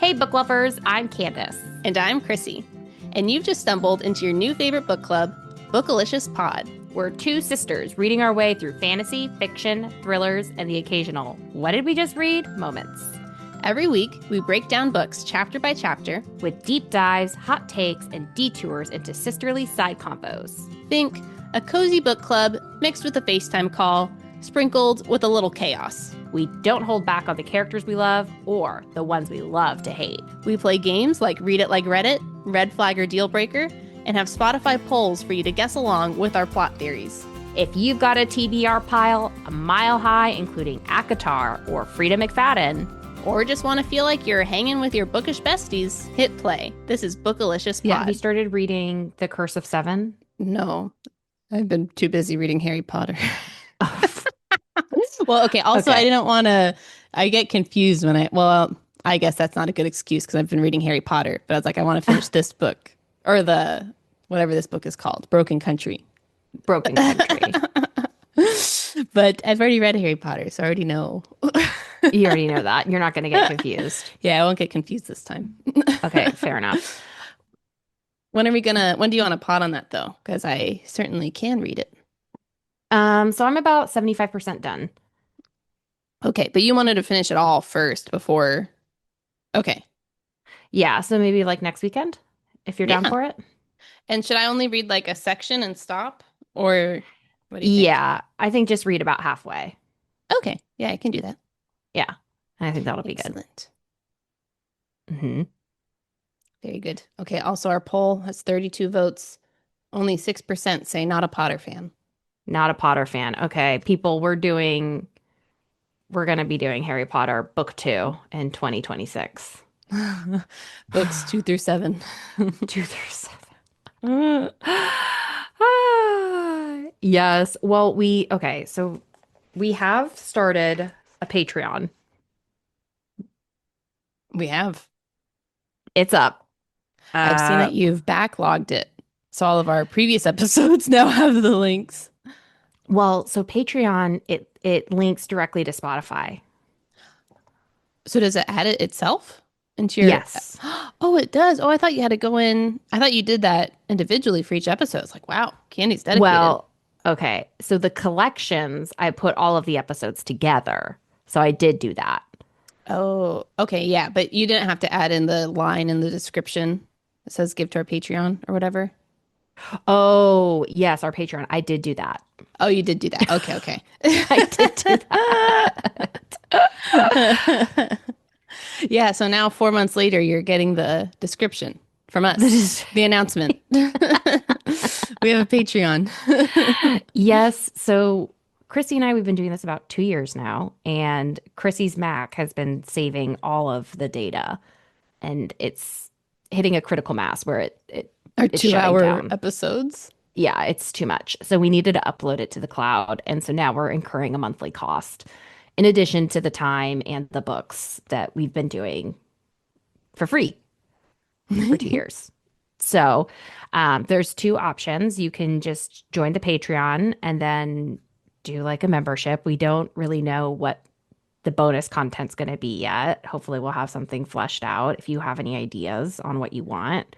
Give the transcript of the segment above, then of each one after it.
Hey, book lovers, I'm Candice. And I'm Chrissy. And you've just stumbled into your new favorite book club, Bookalicious Pod. We're two sisters reading our way through fantasy, fiction, thrillers, and the occasional "what did we just read" moments. Every week, we break down books chapter by chapter with deep dives, hot takes, and detours into sisterly side combos. Think a cozy book club mixed with a FaceTime call, sprinkled with a little chaos. We don't hold back on the characters we love or the ones we love to hate. We play games like Read It Like Reddit, Red Flag or Deal Breaker, and have Spotify polls for you to guess along with our plot theories. If you've got a TBR pile a mile high, including ACOTAR or Frida McFadden, or just want to feel like you're hanging with your bookish besties, hit play. This is Bookalicious Pod. Yeah, have you started reading The Curse of Seven? No, I've been too busy reading Harry Potter. Well, okay. Also, okay. I didn't want to. I get confused when I guess that's not a good excuse because I've been reading Harry Potter. But I was like, I want to finish this book or whatever this book is called, Broken Country. Broken Country. But I've already read Harry Potter, so I already know. You already know that. You're not going to get confused. Yeah, I won't get confused this time. Okay, fair enough. When do you want to pod on that though? Because I certainly can read it. So I'm about 75% done. Okay, but you wanted to finish it all first before. Okay. Yeah, so maybe like next weekend, if you're down for it. And should I only read like a section and stop? Or what do you think? Yeah, I think just read about halfway. Okay. Yeah, I can do that. Yeah, I think that'll be Excellent. Good. Mm-hmm. Very good. Okay, also our poll has 32 votes. Only 6% say not a Potter fan. Not a Potter fan. Okay, people, we're going to be doing Harry Potter book 2 in 2026. Books 2 through 7. 2 through 7. Yes. Well, so we have started a Patreon. We have. It's up. I've seen that you've backlogged it. So all of our previous episodes now have the links. Well, so Patreon, it links directly to Spotify. So does it add it itself into your? Yes. Oh, it does. Oh, I thought you had to go in. I thought you did that individually for each episode. It's like, wow, Candy's dedicated. Well, okay. So the collections, I put all of the episodes together. So I did do that. Oh, okay. Yeah. But you didn't have to add in the line in the description that says give to our Patreon or whatever. Oh, yes, our Patreon. I did do that. Oh, you did do that. Okay, okay. I did do that. Yeah, so now 4 months later, you're getting the description from us. The announcement. We have a Patreon. Yes, so Chrissy and I, we've been doing this about 2 years now, and Chrissy's Mac has been saving all of the data, and it's hitting a critical mass where it's 2-hour episodes. Yeah, it's too much. So we needed to upload it to the cloud. And so now we're incurring a monthly cost in addition to the time and the books that we've been doing for free for 2 years. So there's 2 options. You can just join the Patreon and then do like a membership. We don't really know what the bonus content's going to be yet. Hopefully we'll have something fleshed out. If you have any ideas on what you want,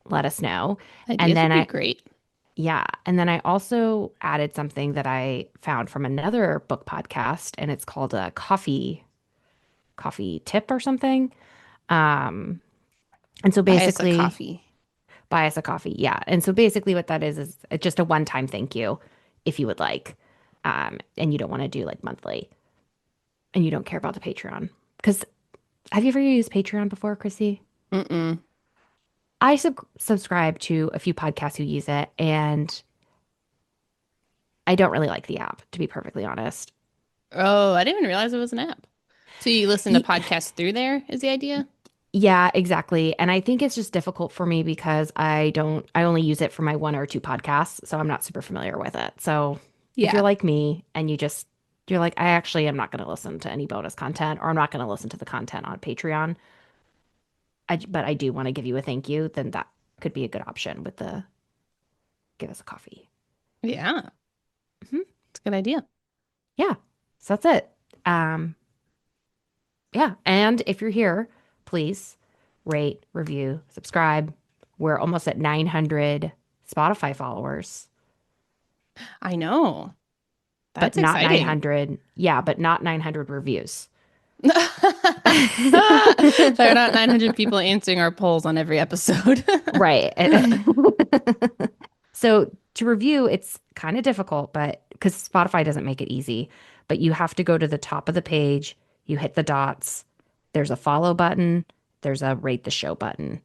let us know. Ideas would be great. Yeah. And then I also added something that I found from another book podcast, and it's called a coffee tip or something. And so basically buy us a coffee. Yeah. And so basically what that is just a one-time thank you if you would like. And you don't want to do like monthly and you don't care about the Patreon. Because have you ever used Patreon before, Chrissy? Mm-mm. I subscribe to a few podcasts who use it, and I don't really like the app, to be perfectly honest. Oh, I didn't even realize it was an app. So you listen to podcasts through there is the idea? Yeah, exactly. And I think it's just difficult for me because I only use it for my 1 or 2 podcasts, so I'm not super familiar with it. So if you're like me and you're like, I actually am not going to listen to any bonus content, or I'm not going to listen to the content on Patreon, but I do want to give you a thank you, then that could be a good option with the give us a coffee. Yeah. Mm-hmm. It's a good idea. Yeah. So that's it. Yeah. And if you're here, please rate, review, subscribe. We're almost at 900 Spotify followers, I know. but That's not exciting. 900. Yeah, but not 900 reviews. There are not 900 people answering our polls on every episode. Right. So to review, it's kind of difficult, but because Spotify doesn't make it easy, but you have to go to the top of the page, you hit the dots, there's a follow button, there's a rate the show button,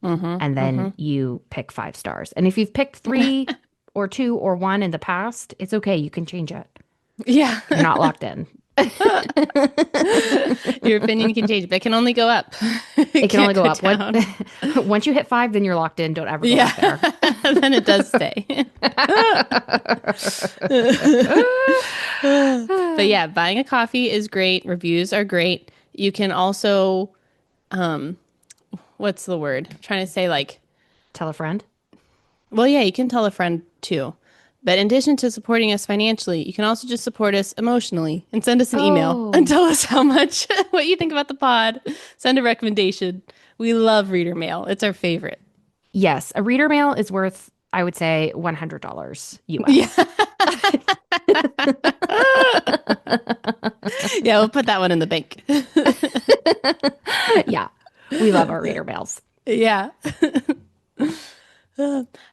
and then Mm-hmm. you pick 5 stars. And if you've picked three or two or one in the past, it's okay. You can change it. Yeah. You're not locked in. Your opinion can change, but it can only go up. It It can only can't go go up. What down. once you hit 5, then you're locked in. Don't ever go Yeah. back there. Then it does stay. But yeah, buying a coffee is great. Reviews are great. You can also, um, what's the word? I'm trying to say like, Tell a friend. well, yeah, you can tell a friend too. But in addition to supporting us financially, you can also just support us emotionally and send us an email and Oh, tell us how much, what you think about the pod. Send a recommendation. We love reader mail. It's our favorite. yes. A reader mail is worth, I would say, $100 Yeah. US. Yeah, we'll put that one in the bank. Yeah. We love our reader mails. Yeah.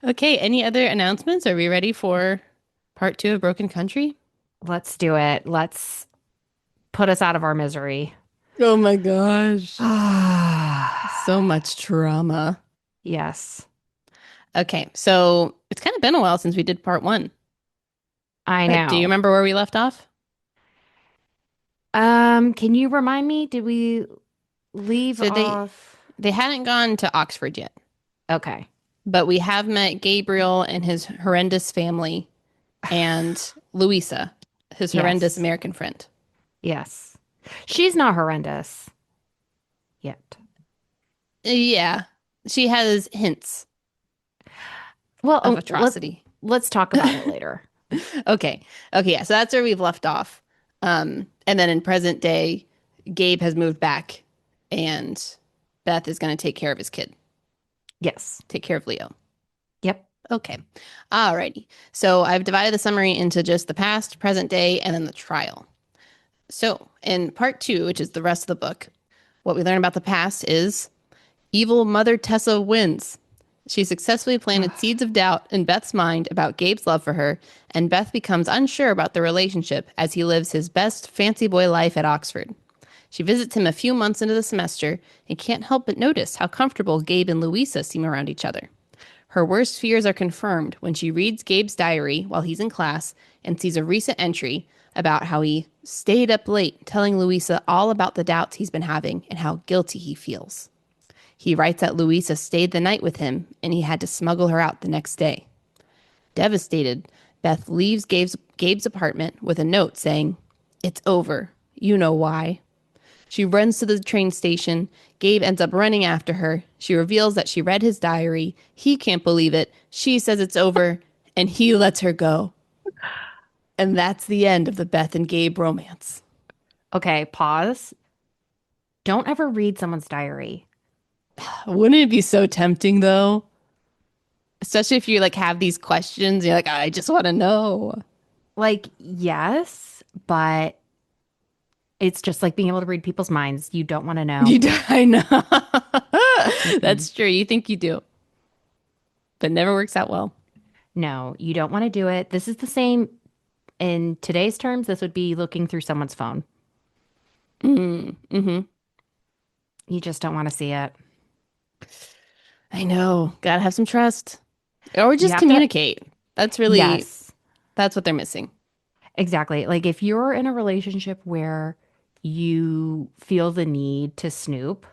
Okay, any other announcements? Are we ready for part two of Broken Country? Let's do it. Let's put us out of our misery. Oh my gosh. Ah, So much trauma. yes. Okay, so it's kind of been a while since we did part one, I but do you know. remember where we left off? Can you remind me? Did we leave So off? they hadn't gone to Oxford yet, Okay. but we have met Gabriel and his horrendous family and Louisa, his horrendous Yes. American friend. Yes. She's not horrendous yet. Yeah, she has hints Well, of atrocity. let's talk about it later. Okay. Okay. Yeah. So that's where we've left off. And then in present day, Gabe has moved back and Beth is going to take care of his kid, Yes. take care of Leo. Yep. Okay. Alrighty. So I've divided the summary into just the past, present day, and then the trial. So in part two, which is the rest of the book, what we learn about the past is evil Mother Tessa wins. She successfully planted seeds of doubt in Beth's mind about Gabe's love for her, and Beth becomes unsure about the relationship as he lives his best fancy boy life at Oxford. She visits him a few months into the semester and can't help but notice how comfortable Gabe and Louisa seem around each other. Her worst fears are confirmed when she reads Gabe's diary while he's in class and sees a recent entry about how he stayed up late telling Louisa all about the doubts he's been having and how guilty he feels. He writes that Louisa stayed the night with him and he had to smuggle her out the next day. Devastated, Beth leaves Gabe's apartment with a note saying, "It's over. You know why." She runs to the train station. Gabe ends up running after her. She reveals that she read his diary. He can't believe it. She says it's over, and he lets her go. And that's the end of the Beth and Gabe romance. Okay, pause. Don't ever read someone's diary. Wouldn't it be so tempting, though? Especially if you like have these questions, you're like, I just want to know. Like, yes, but it's just like being able to read people's minds. You don't want to know. You do, I know. Mm-mm. That's true. You think you do, but never works out well. No, you don't want to do it. This is the same in today's terms. This would be looking through someone's phone. Mm-hmm. You just don't want to see it. I know. Gotta have some trust. Or You just have to, communicate. That's really, yes, that's what they're missing. exactly. Like if you're in a relationship where you feel the need to snoop,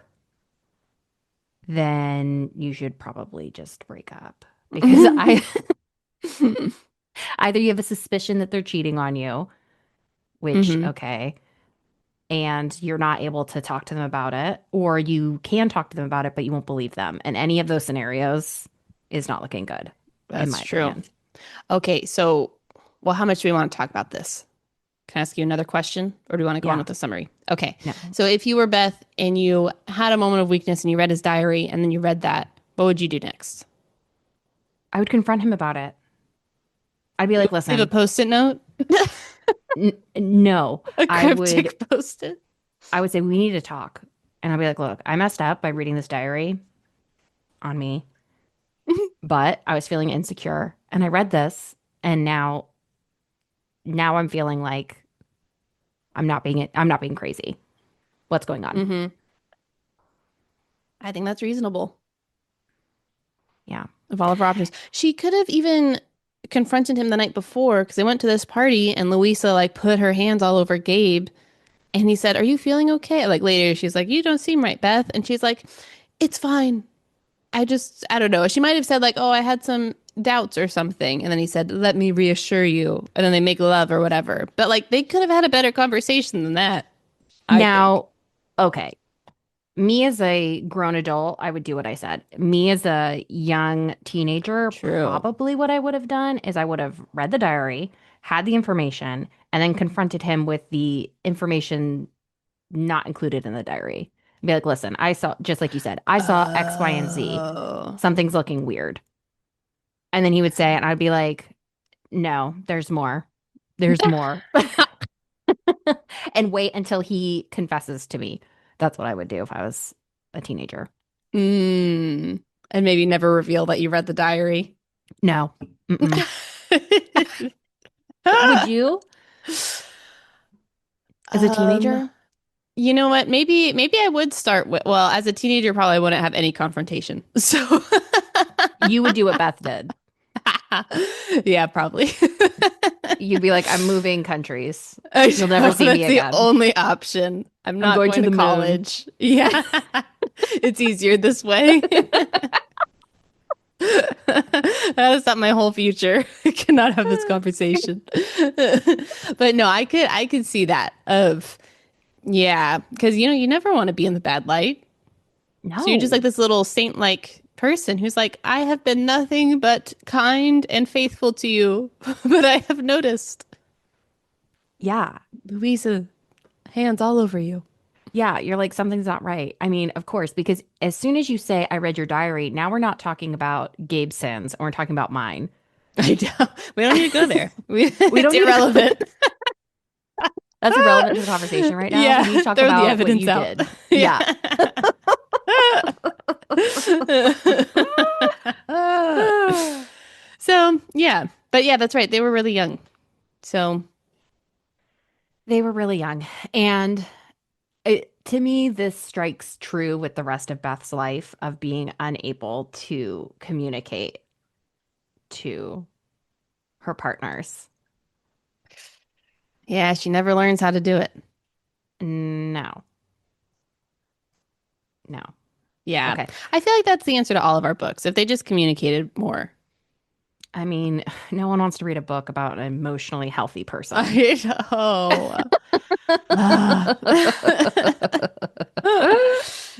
then you should probably just break up because I either you have a suspicion that they're cheating on you, which, Hmm. okay, and you're not able to talk to them about it, or you can talk to them about it, but you won't believe them. And any of those scenarios is not looking good, in That's my true. opinion. Okay, so, well, how much do we want to talk about this? Can I ask you another question, or do you want to go on Yeah. with the summary? Okay. No. So if you were Beth and you had a moment of weakness and you read his diary and then you read that, what would you do next? I would confront him about it. I'd be You like, would leave a listen, post-it note, no. a I would cryptic post-it. I would say we need to talk. And I'd be like, look, I messed up by reading this diary on me, but I was feeling insecure and I read this and now I'm feeling like I'm not being crazy. What's going on? Mm-hmm. I think that's reasonable. Yeah. Of all of her options, she could have even confronted him the night before because they went to this party and Louisa like put her hands all over Gabe and he said, "Are you feeling okay?" Like later, she's like, "You don't seem right, Beth," and she's like, "It's fine. I don't know." She might have said like, "Oh, I had some doubts or something," and then he said, "Let me reassure you," and then they make love or whatever. But like they could have had a better conversation than that, I think. Now, okay. Me as a grown adult, I would do what I said. Me as a young teenager, True. probably what I would have done is I would have read the diary, had the information, and then confronted him with the information not included in the diary. Be like, listen, I saw, just like you said, I saw X, Y, and Z. Oh. Something's looking weird. And then he would say it, and I'd be like, no, there's more. There's more. And wait until he confesses to me. That's what I would do if I was a teenager. Mm. And maybe never reveal that you read the diary. No. Mm-mm. Would you, as a Um, teenager? you know what? Maybe I would start with, well, as a teenager, probably wouldn't have any confrontation. So You would do what Beth did. yeah, probably. You'd be like, I'm moving countries. I You'll never know, see me that's the again. only option. I'm I'm not going going to to the moon. college. Yeah. It's easier this way. That is not my whole future. I cannot have this conversation. But no, I could see that of yeah, because you never want to be in the bad light. So you're just like No. this little saint-like person who's like, I have been nothing but kind and faithful to you, but I have noticed Yeah. Louisa hands all over you. Yeah. You're like, something's not right. I mean, of course, because as soon as you say, I read your diary, now we're not talking about Gabe's sins, or we're talking about mine. I know. We don't need to go there. We It's don't need to go there. irrelevant. That's irrelevant to the conversation right now. We Yeah, need to talk throw the about what evidence you out. did. Yeah. Yeah. So, yeah. But yeah, that's right. They were really young. So, They were really young. And to me, this strikes true with the rest of Beth's life of being unable to communicate to her partners. yeah, she never learns how to do it. No, no. Yeah. Okay. I feel like that's the answer to all of our books. If they just communicated more. I mean, no one wants to read a book about an emotionally healthy person. I know. Ah.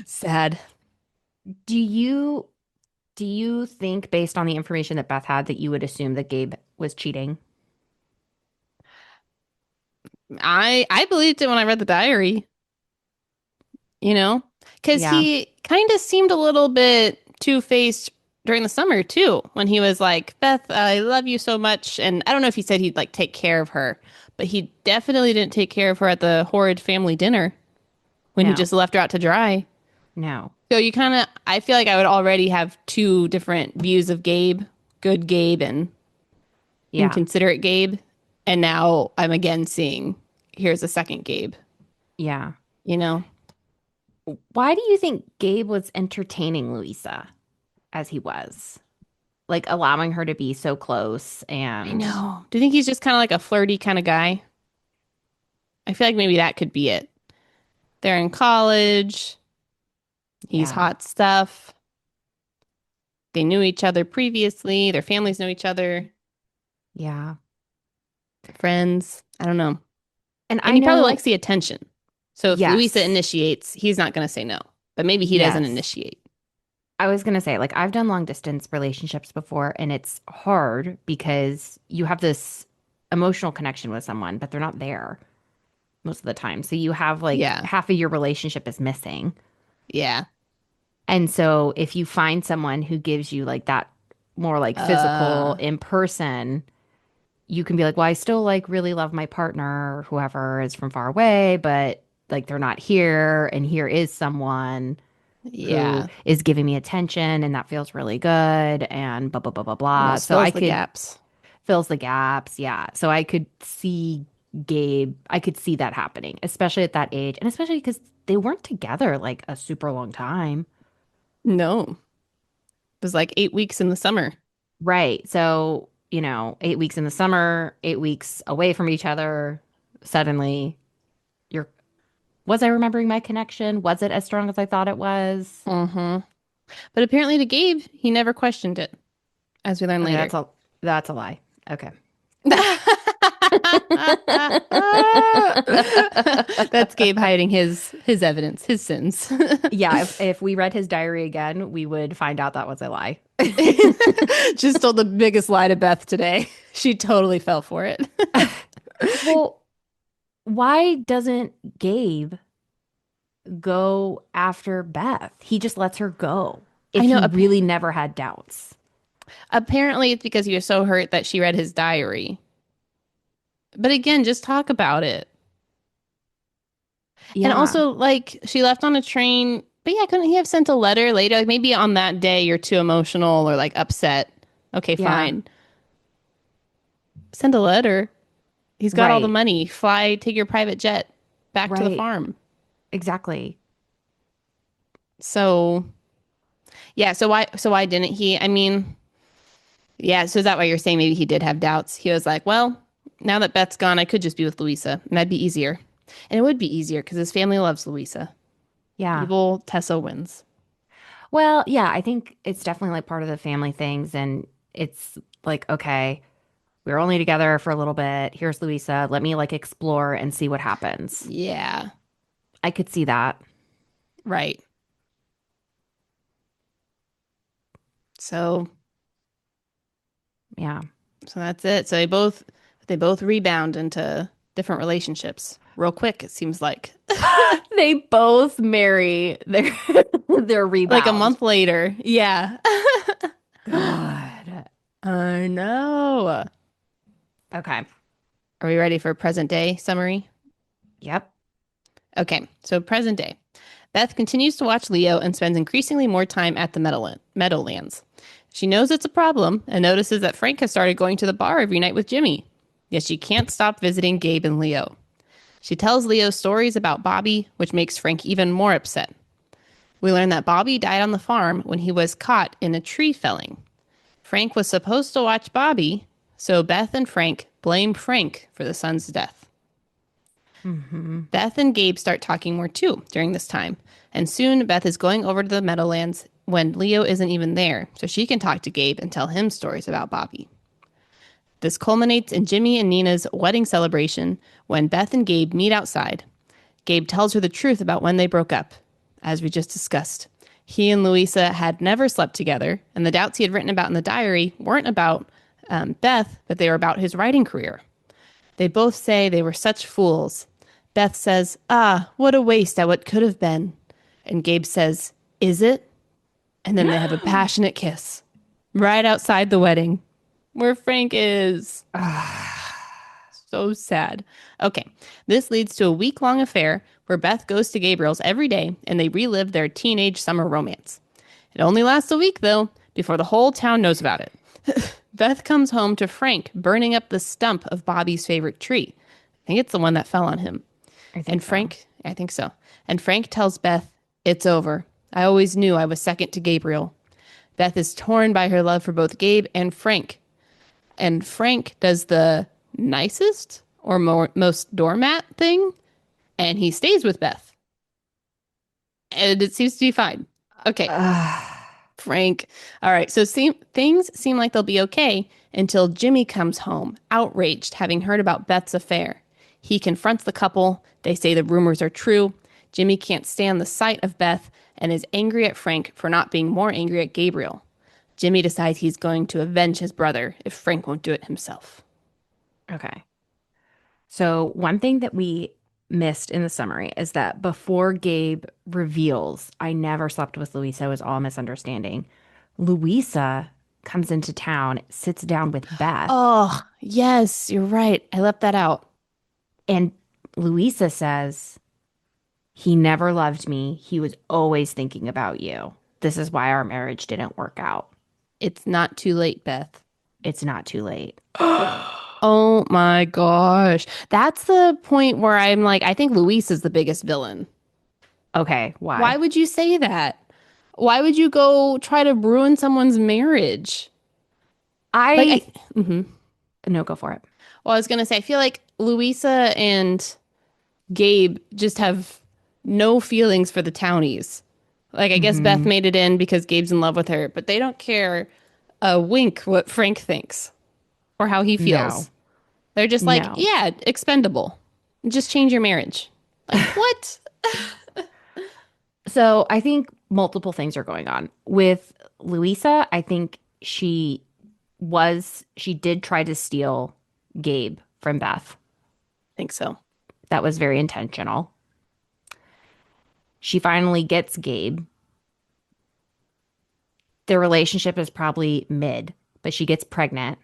Sad. Do you do you think, based on the information that Beth had, that you would assume that Gabe was cheating? I believed it when I read the diary, you know, because Yeah. he kind of seemed a little bit two-faced during the summer too, when he was like, "Beth, I love you so much," and I don't know if he said he'd like take care of her, but he definitely didn't take care of her at the horrid family dinner when he No. just left her out to dry. No. So you kind of, I feel like I would already have two different views of Gabe, good Gabe and Yeah. inconsiderate Gabe. And now I'm again seeing here's a second Gabe, Yeah. you know? Why do you think Gabe was entertaining Louisa as he was? Like allowing her to be so close I and know. Do you think he's just kind of like a flirty kind of guy? I feel like maybe that could be it. They're in college. He's yeah. hot stuff. They knew each other previously. Their families know each other. Yeah. They're friends. I don't know. And And I he probably likes know, the attention. So if Louisa yes. initiates, he's not going to say no. But maybe he doesn't Yes. initiate. I was gonna say, like, I've done long distance relationships before, and it's hard because you have this. emotional connection with someone, but they're not there most of the time. So you have like Yeah. half of your relationship is missing. Yeah. And so if you find someone who gives you like that more like physical Uh, in person, you can be like, well, I still like really love my partner, or whoever is from far away, but like they're not here. And here is someone who yeah. is giving me attention and that feels really good and blah, blah, blah, blah, blah. Almost So I fills the could gaps. fills the gaps. Yeah. So I could see I could see that happening, especially at that age. And especially because they weren't together like a super long time. No. It was like 8 weeks in the summer. Right. So, 8 weeks in the summer, 8 weeks away from each other. Suddenly, you're, was I remembering my connection? Was it as strong as I thought it was? Mm-hmm. But apparently to Gabe, he never questioned it, as we learn Okay, later. that's a lie. Okay. That's Gabe hiding his evidence, his sins. Yeah, if we read his diary again, we would find out that was a lie. Just told the biggest lie to Beth today. She totally fell for it. Well, why doesn't Gabe go after Beth? He just lets her go if I know. he really never had doubts. Apparently, it's because he was so hurt that she read his diary. But again, just talk about it. And Yeah. also, like, she left on a train. But yeah, couldn't he have sent a letter later? Like, maybe on that day you're too emotional or like upset. Okay, Yeah. fine. Send a letter. He's got all the Right. money. Fly, take your private jet back to the Right. farm. Exactly. So, yeah, so why didn't he? I mean, yeah, so is that why you're saying maybe he did have doubts? He was like, well, now that Beth's gone, I could just be with Louisa, and that'd be easier. And it would be easier because his family loves Louisa. Yeah. Evil Tessa wins. Well, yeah, I think it's definitely like part of the family things. And it's like, okay, we were only together for a little bit. Here's Louisa. Let me like explore and see what happens. Yeah, I could see that. right. So, Yeah. so that's it. So they both rebound into different relationships real quick, it seems like. They both marry their Like a rebound. month later. Yeah. God. I know. Okay. Are we ready for present day summary? Yep. Okay, so present day. Beth continues to watch Leo and spends increasingly more time at the Meadowlands. She knows it's a problem and notices that Frank has started going to the bar every night with Jimmy. Yet she can't stop visiting Gabe and Leo. She tells Leo stories about Bobby, which makes Frank even more upset. We learn that Bobby died on the farm when he was caught in a tree felling. Frank was supposed to watch Bobby, so Beth and Frank blame Frank for the son's death. Hmm. Beth and Gabe start talking more too during this time, and soon Beth is going over to the Meadowlands when Leo isn't even there, so she can talk to Gabe and tell him stories about Bobby. This culminates in Jimmy and Nina's wedding celebration when Beth and Gabe meet outside. Gabe tells her the truth about when they broke up. As we just discussed, he and Louisa had never slept together, and the doubts he had written about in the diary weren't about Beth, but they were about his writing career. They both say they were such fools. Beth says, "Ah, what a waste at what could have been." And Gabe says, "Is it?" And then they have a passionate kiss right outside the wedding where Frank is. So sad. Okay, this leads to a week-long affair where Beth goes to Gabriel's every day and they relive their teenage summer romance. It only lasts a week, though, before the whole town knows about it. Beth comes home to Frank burning up the stump of Bobby's favorite tree. I think it's the one that fell on him. I think And so. Frank, I think so. And Frank tells Beth, "It's over. I always knew I was second to Gabriel." Beth is torn by her love for both Gabe and Frank. And Frank does the nicest or most doormat thing, and he stays with Beth. And it seems to be fine. Okay, Frank. All right, so things seem like they'll be okay until Jimmy comes home, outraged, having heard about Beth's affair. He confronts the couple. They say the rumors are true. Jimmy can't stand the sight of Beth and is angry at Frank for not being more angry at Gabriel. Jimmy decides he's going to avenge his brother if Frank won't do it himself. Okay. So, one thing that we missed in the summary is that before Gabe reveals, I never slept with Louisa, it was all misunderstanding. Louisa comes into town, sits down with Beth, Oh, yes, you're right. I left that out. and Louisa says, he never loved me. He was always thinking about you. This is why our marriage didn't work out. It's not too late, Beth. It's not too late. Oh my gosh. That's the point where I'm like, I think Luis is the biggest villain. Okay, Why why? would you say that? Why would you go try to ruin someone's marriage? Like, I mhm. no, go for it. Well, I was gonna say, I feel like Louisa and Gabe just have no feelings for the townies. Like, I guess Beth Hmm. made it in because Gabe's in love with her, but they don't care a wink what Frank thinks or how he No, feels. They're just like, no. yeah, expendable. Just change your marriage. Like, what? So I think multiple things are going on. With Louisa, I think she did try to steal Gabe from Beth. Think so. That was very intentional. She finally gets Gabe. Their relationship is probably mid, but she gets pregnant.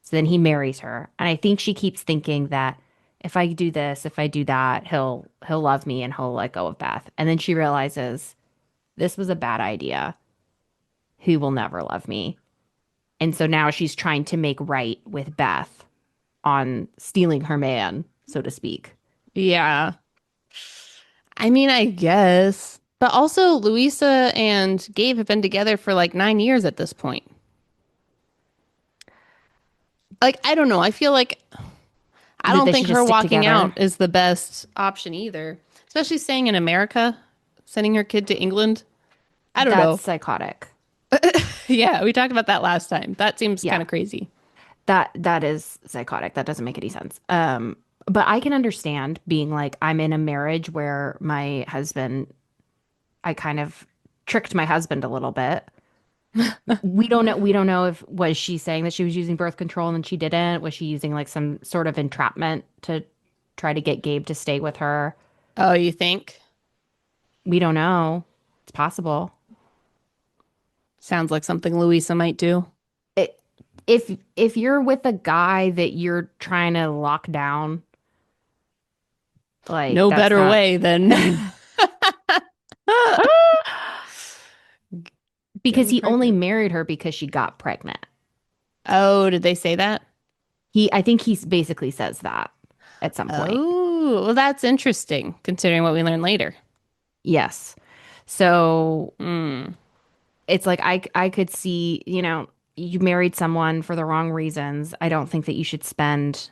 So then he marries her. And I think she keeps thinking that if I do this, if I do that, he'll love me and he'll let go of Beth. And then she realizes this was a bad idea. He will never love me. And so now she's trying to make right with Beth on stealing her man, so to speak. Yeah. I mean, I guess. But also, Louisa and Gabe have been together for like 9 years at this point. Like, I don't know. I feel like I That don't they think should her just stick walking out together. is the best option either, especially staying in America, sending her kid to England. I don't That's know. psychotic. Yeah, we talked about that last time. That seems kind Yeah, of crazy. that is psychotic. That doesn't make any sense. But I can understand being like, I'm in a marriage where my husband, I kind of tricked my husband a little bit. We don't know. We don't know if was she saying that she was using birth control and then she didn't. Was she using like some sort of entrapment to try to get Gabe to stay with her? Oh, you think? We don't know. It's possible. Sounds like something Louisa might do. It, if you're with a guy that you're trying to lock down, like No that's better not way than because getting he only pregnant. married her because she got pregnant. Oh, did they say that? I think he basically says that at some point. Oh, well, that's interesting considering what we learn later. Yes. So Mm, it's like I could see, you married someone for the wrong reasons. I don't think that you should spend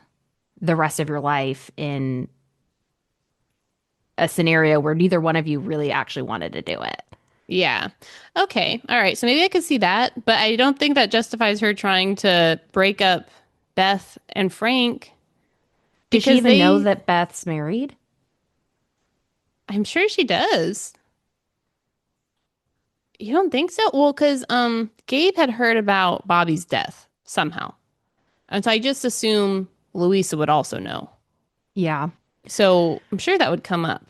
the rest of your life in a scenario where neither one of you really actually wanted to do it. yeah. Okay. All right. So maybe I could see that, but I don't think that justifies her trying to break up Beth and Frank Does she because even know they, that Beth's married? I'm sure she does. You don't think so? Well, because Gabe had heard about Bobby's death somehow. And so I just assume Louisa would also know. Yeah, So I'm sure that would come up.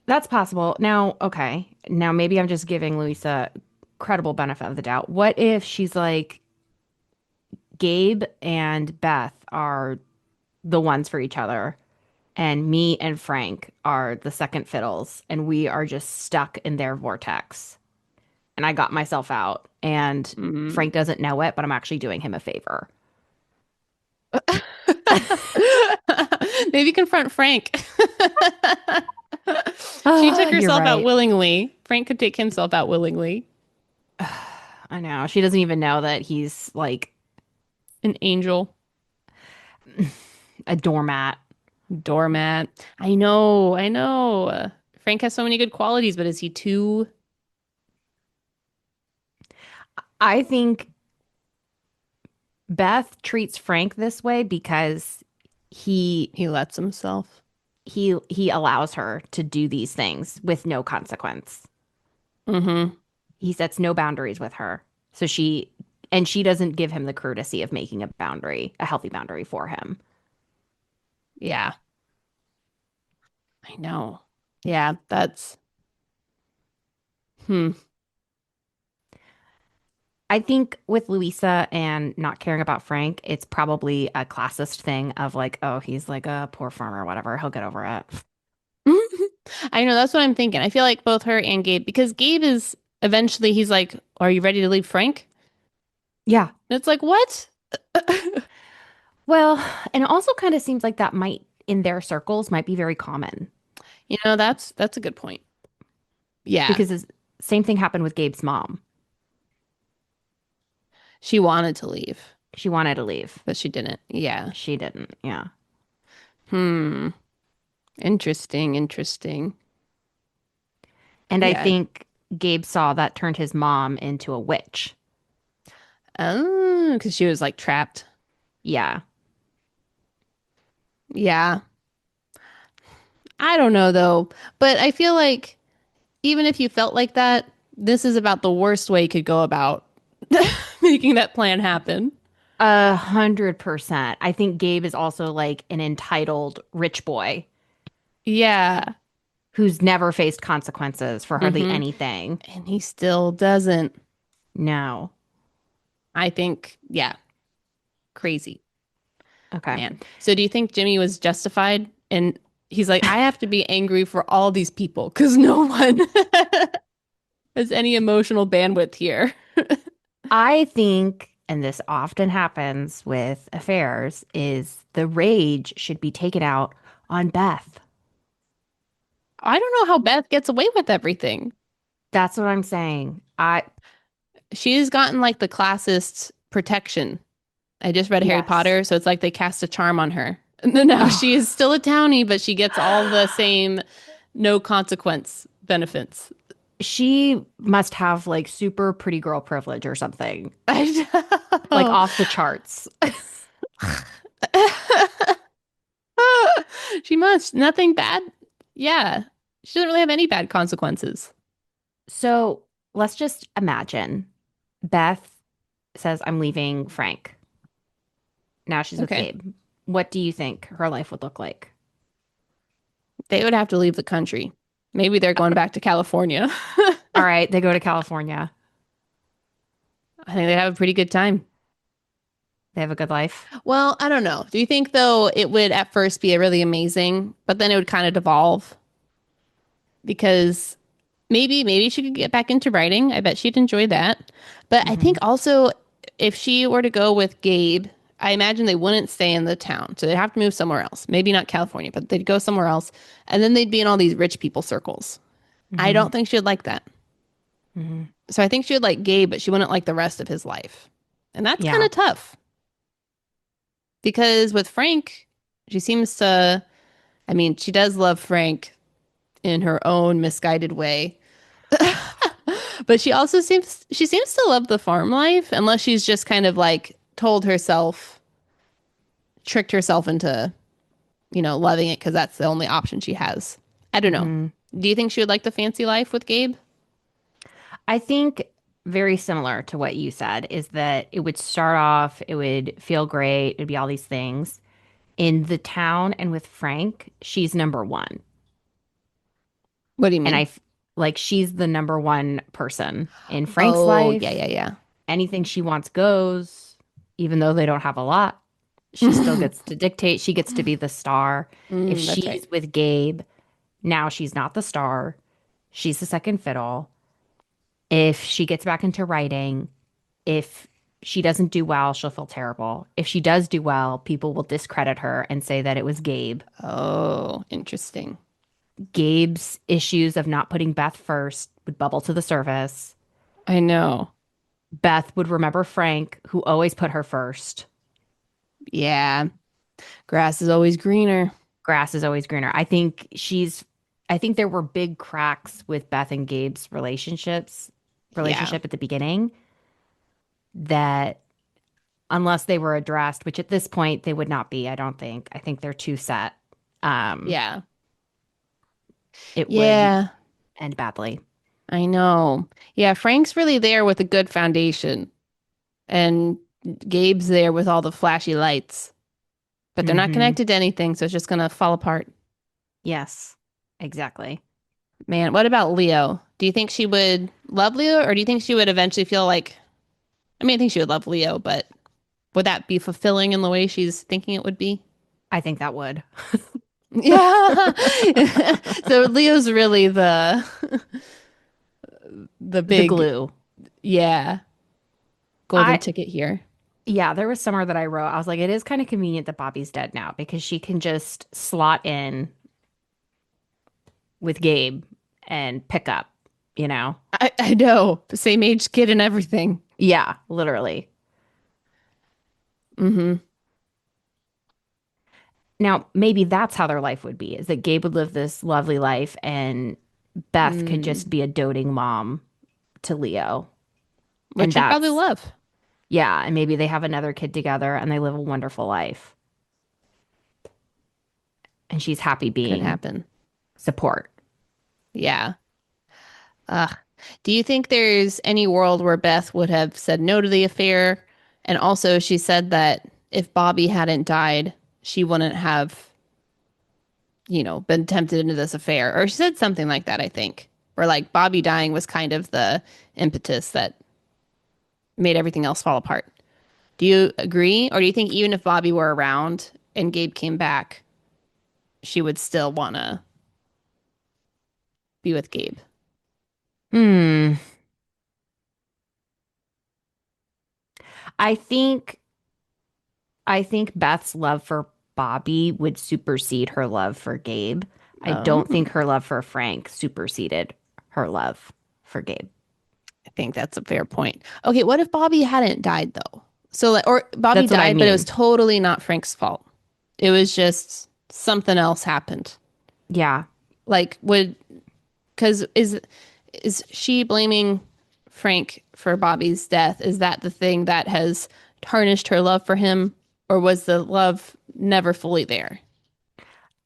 that's possible. Now, okay. Now maybe I'm just giving Louisa credible benefit of the doubt. What if she's like Gabe and Beth are the ones for each other and me and Frank are the second fiddles and we are just stuck in their vortex. And I got myself out and Mhm. Frank doesn't know it, but I'm actually doing him a favor. Maybe confront Frank. She took Ah, you're herself out right. willingly. Frank could take himself out willingly. I know. She doesn't even know that he's like An angel, a doormat. doormat. I know, I know. Frank has so many good qualities, but is he too? I think Beth treats Frank this way because he He lets himself. he allows her to do these things with no consequence. Mm-hmm. He sets no boundaries with her. So she And she doesn't give him the courtesy of making a boundary, a healthy boundary for him. Yeah, I know. Yeah, that's hmm. I think with Louisa and not caring about Frank, it's probably a classist thing of like, oh, he's like a poor farmer, whatever. He'll get over it. I know that's what I'm thinking. I feel like both her and Gabe, because Gabe is eventually he's like, "Are you ready to leave Frank?" Yeah. And it's like, "What?" Well, and it also kind of seems like that might, in their circles, might be very common That's a good point. Yeah, because the same thing happened with Gabe's mom. she wanted to leave, She wanted to leave. but she didn't. Yeah. She didn't. Yeah. Hmm. Interesting, interesting. And I Yeah. think Gabe saw that turned his mom into a witch. Oh, because she was like trapped. Yeah. Yeah. I don't know though, but I feel like even if you felt like that, this is about the worst way you could go about making that plan happen. 100%. I think Gabe is also like an entitled rich boy Yeah. who's never faced consequences for hardly Mm-hmm. anything. And he still doesn't. No. I think, yeah, crazy, Okay. man. So do you think Jimmy was justified? And he's like, I have to be angry for all these people because no one has any emotional bandwidth here. I think, and this often happens with affairs, is the rage should be taken out on Beth. I don't know how Beth gets away with everything. That's what I'm saying. She's gotten like the classist protection. I just read Harry Yes. Potter, so it's like they cast a charm on her. And then now she is Oh. still a townie, but she gets all the same no consequence benefits. She must have like super pretty girl privilege or something, I like know. off the charts. She must. Nothing bad. Yeah. She doesn't really have any bad consequences. So let's just imagine Beth says, I'm leaving Frank. Now she's with Okay. Gabe. What do you think her life would look like? They would have to leave the country. Maybe they're going back to California. All right, they go to California. I think they'd have a pretty good time. They have a good life. Well, I don't know. Do you think though it would at first be a really amazing, but then it would kind of devolve because maybe she could get back into writing. I bet she'd enjoy that. But I think Hmm. also if she were to go with Gabe, I imagine they wouldn't stay in the town. So they'd have to move somewhere else. Maybe not California, but they'd go somewhere else. And then they'd be in all these rich people circles. I Hmm. don't think she'd like that. Hmm. So I think she would like Gabe, but she wouldn't like the rest of his life. And that's kind Yeah. of tough because with Frank, she seems to, I mean, she does love Frank in her own misguided way. But she seems to love the farm life unless she's just kind of like told herself, tricked herself into, loving it because that's the only option she has. I don't know. Hmm. Do you think she would like the fancy life with Gabe? I think very similar to what you said is that it would start off, it would feel great, it'd be all these things. In the town and with Frank, she's number one. What do you And mean? like she's the number one person in Frank's Oh, yeah, life. yeah, yeah. Anything she wants goes, even though they don't have a lot. She still gets to dictate. She gets to be the star. If That's right. she's with Gabe, now she's not the star. She's the second fiddle. If she gets back into writing, if she doesn't do well, she'll feel terrible. If she does do well, people will discredit her and say that it was Gabe. Oh, interesting. Gabe's issues of not putting Beth first would bubble to the surface. I know. Beth would remember Frank, who always put her first. Yeah. Grass is always greener. Grass is always greener. I think there were big cracks with Beth and Gabe's Yeah. relationship at the beginning that unless they were addressed, which at this point they would not be, I don't think. I think they're too set. Um, Yeah. it would Yeah. end badly. I know. Yeah. Frank's really there with a good foundation. and Gabe's there with all the flashy lights, but they're not Mm-hmm. connected to anything, so it's just gonna fall apart. Yes, exactly. Man, what about Leo? Do you think she would love Leo, or do you think she would eventually feel like, I mean, I think she would love Leo, but would that be fulfilling in the way she's thinking it would be? I think that would. Yeah. So Leo's really the The big, glue. yeah, golden I ticket here. Yeah, there was somewhere that I wrote. I was like, it is kind of convenient that Bobby's dead now because she can just slot in with Gabe and pick up, you know? I know, same age kid and everything. Yeah, literally. Hmm. Now, maybe that's how their life would be, is that Gabe would live this lovely life and Beth could Mm. just be a doting mom to Leo. And Which he'd probably that's, love. yeah, and maybe they have another kid together and they live a wonderful life. And she's happy Could being happen. support. Yeah. Ugh. Do you think there's any world where Beth would have said no to the affair? And also, she said that if Bobby hadn't died, she wouldn't have, been tempted into this affair. Or she said something like that, I think. Where like Bobby dying was kind of the impetus that made everything else fall apart. Do you agree? Or do you think even if Bobby were around and Gabe came back, she would still want to be with Gabe? Hmm. I think I think Beth's love for Bobby would supersede her love for Gabe. I Oh, don't think her love for Frank superseded her love for Gabe. I think that's a fair point. Okay, what if Bobby hadn't died though? So, like, or Bobby That's what I died, but it was mean. totally not Frank's fault. It was just something else happened. Yeah. Like, because is she blaming Frank for Bobby's death? Is that the thing that has tarnished her love for him, or was the love never fully there?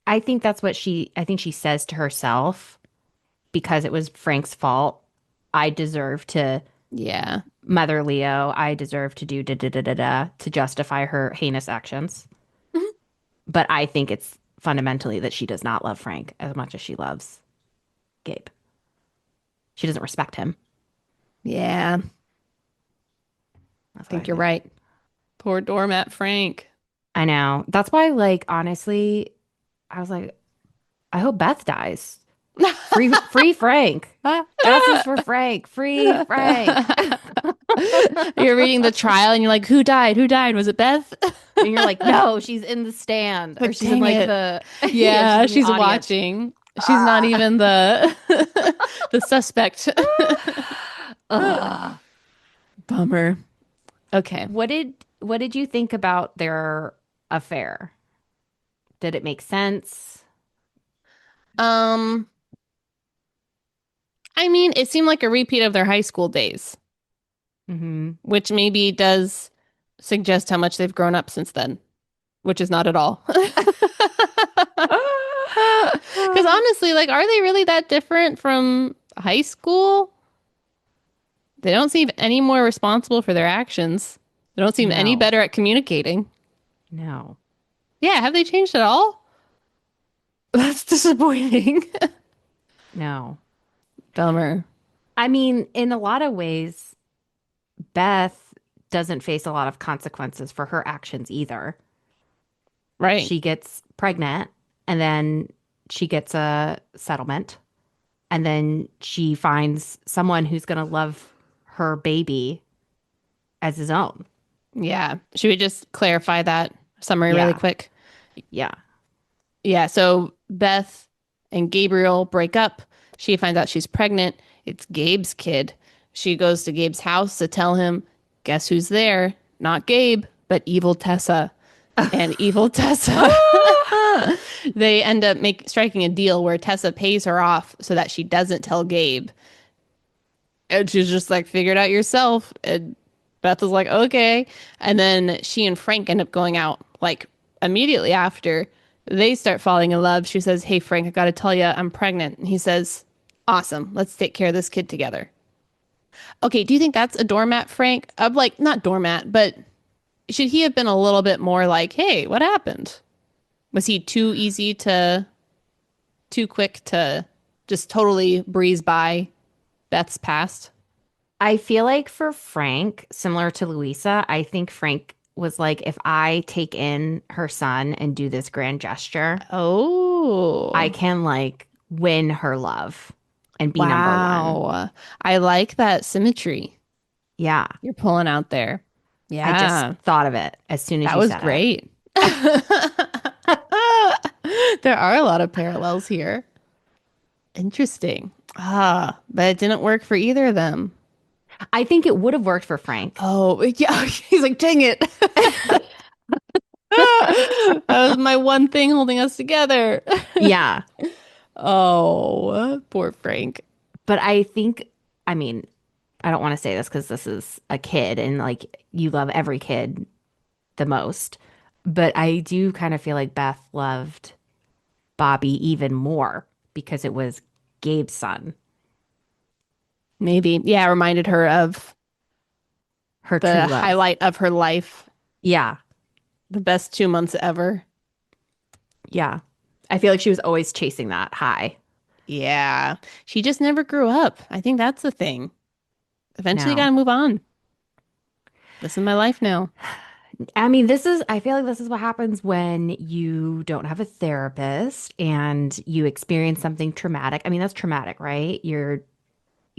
I think she says to herself because it was Frank's fault. I deserve to Yeah. mother Leo. I deserve to do da da da da da to justify her heinous actions. But I think it's fundamentally that she does not love Frank as much as she loves Gabe. She doesn't respect him. Yeah, I That's what I think you're think. right. Poor doormat Frank. I know. That's why, like, honestly, I was like, I hope Beth dies. Free Frank. Justice for Frank. Free Frank. You're reading the trial and you're like, who died? Who died? Was it Beth? And you're like, no, she's in the stand. Or Like, she's in dang like it. the yeah, she's Yeah, in the she's audience. watching. She's not Ah. even the the suspect. Ugh. Bummer. Okay. What did you think about their affair? Did it make sense? Um, I mean, it seemed like a repeat of their high school days, Hmm. which maybe does suggest how much they've grown up since then, which is not at all. Because honestly, like, are they really that different from high school? They don't seem any more responsible for their actions. They don't seem any No. better at communicating. No. Yeah, have they changed at all? That's disappointing. No. Bummer. I mean, in a lot of ways, Beth doesn't face a lot of consequences for her actions either. Right. She gets pregnant and then she gets a settlement and then she finds someone who's going to love her baby as his own. Yeah. Should we just clarify that summary really Yeah. quick? Yeah. Yeah. So Beth and Gabriel break up. She finds out she's pregnant. It's Gabe's kid. She goes to Gabe's house to tell him, guess who's there? Not Gabe, but evil Tessa. And evil Tessa. They end up striking a deal where Tessa pays her off so that she doesn't tell Gabe. And she's just like, figure it out yourself. And Beth is like, okay. And then she and Frank end up going out like immediately after. They start falling in love. She says, hey, Frank, I got to tell you, I'm pregnant. And he says, awesome. Let's take care of this kid together. Okay, do you think that's a doormat, Frank? I'm like, not doormat, but should he have been a little bit more like, hey, what happened? Was he too quick to just totally breeze by Beth's past? I feel like for Frank, similar to Louisa, I think Frank was like, if I take in her son and do this grand gesture, I Oh, can like win her love and be number one. wow. I like that symmetry Yeah. you're pulling out there. I just Yeah, thought of it as soon as that you was said it. great. There are a lot of parallels here. Interesting. Ah, but it didn't work for either of them. I think it would have worked for Frank. Oh, yeah. He's like, dang it. That was my one thing holding us together. Yeah. Oh, poor Frank. But I think, I mean, I don't want to say this because this is a kid and like you love every kid the most. But I do kind of feel like Beth loved Bobby even more because it was Gabe's son, Maybe. Yeah, reminded her of her true the love. highlight of her life, Yeah. the best 2 months ever. Yeah. I feel like she was always chasing that high. Yeah. She just never grew up. I think that's the thing. Eventually, No. gotta move on. This is my life now. I mean, this is, I feel like this is what happens when you don't have a therapist and you experience something traumatic. I mean, that's traumatic, right? You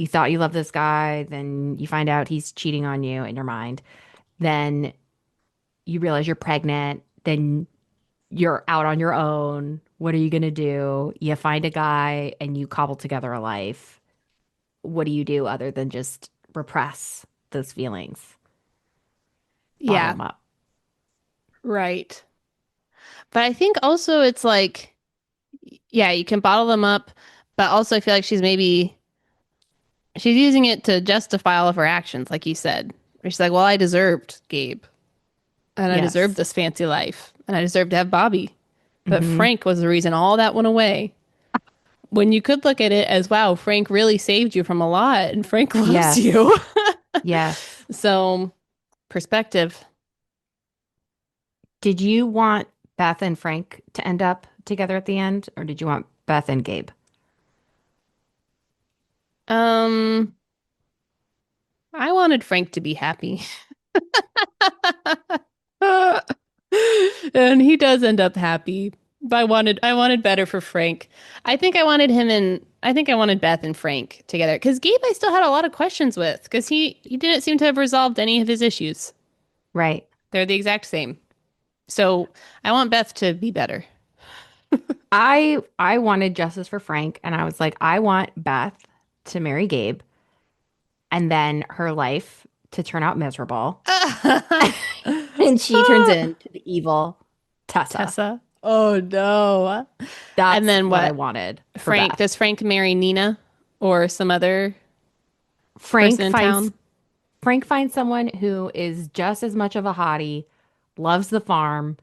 thought you loved this guy, then you find out he's cheating on you in your mind. Then you realize you're pregnant, then you're out on your own. What are you going to do? You find a guy and you cobble together a life. What do you do other than just repress those feelings, bottle Yeah, them up? right. But I think also it's like, yeah, you can bottle them up, but also I feel like she's using it to justify all of her actions, like you said. Where she's like, well, I deserved Gabe, and I deserved Yes. this fancy life, and I deserved to have Bobby. But Hmm. Frank was the reason all that went away. When you could look at it as, wow, Frank really saved you from a lot, and Frank loves Yes. you. Yes. So, perspective. Did you want Beth and Frank to end up together at the end, or did you want Beth and Gabe? Um, I wanted Frank to be happy. And he does end up happy. But I wanted better for Frank. I think I wanted Beth and Frank together because Gabe I still had a lot of questions with because he didn't seem to have resolved any of his issues. Right. They're the exact same. So I want Beth to be better. I wanted justice for Frank, and I was like, I want Beth to marry Gabe and then her life to turn out miserable. And she turns into the evil Tessa. Tessa. Oh no. And That's then what I what? wanted for Frank, Beth. does Frank marry Nina or some other person Frank in finds town? Frank finds someone who is just as much of a hottie, loves the farm.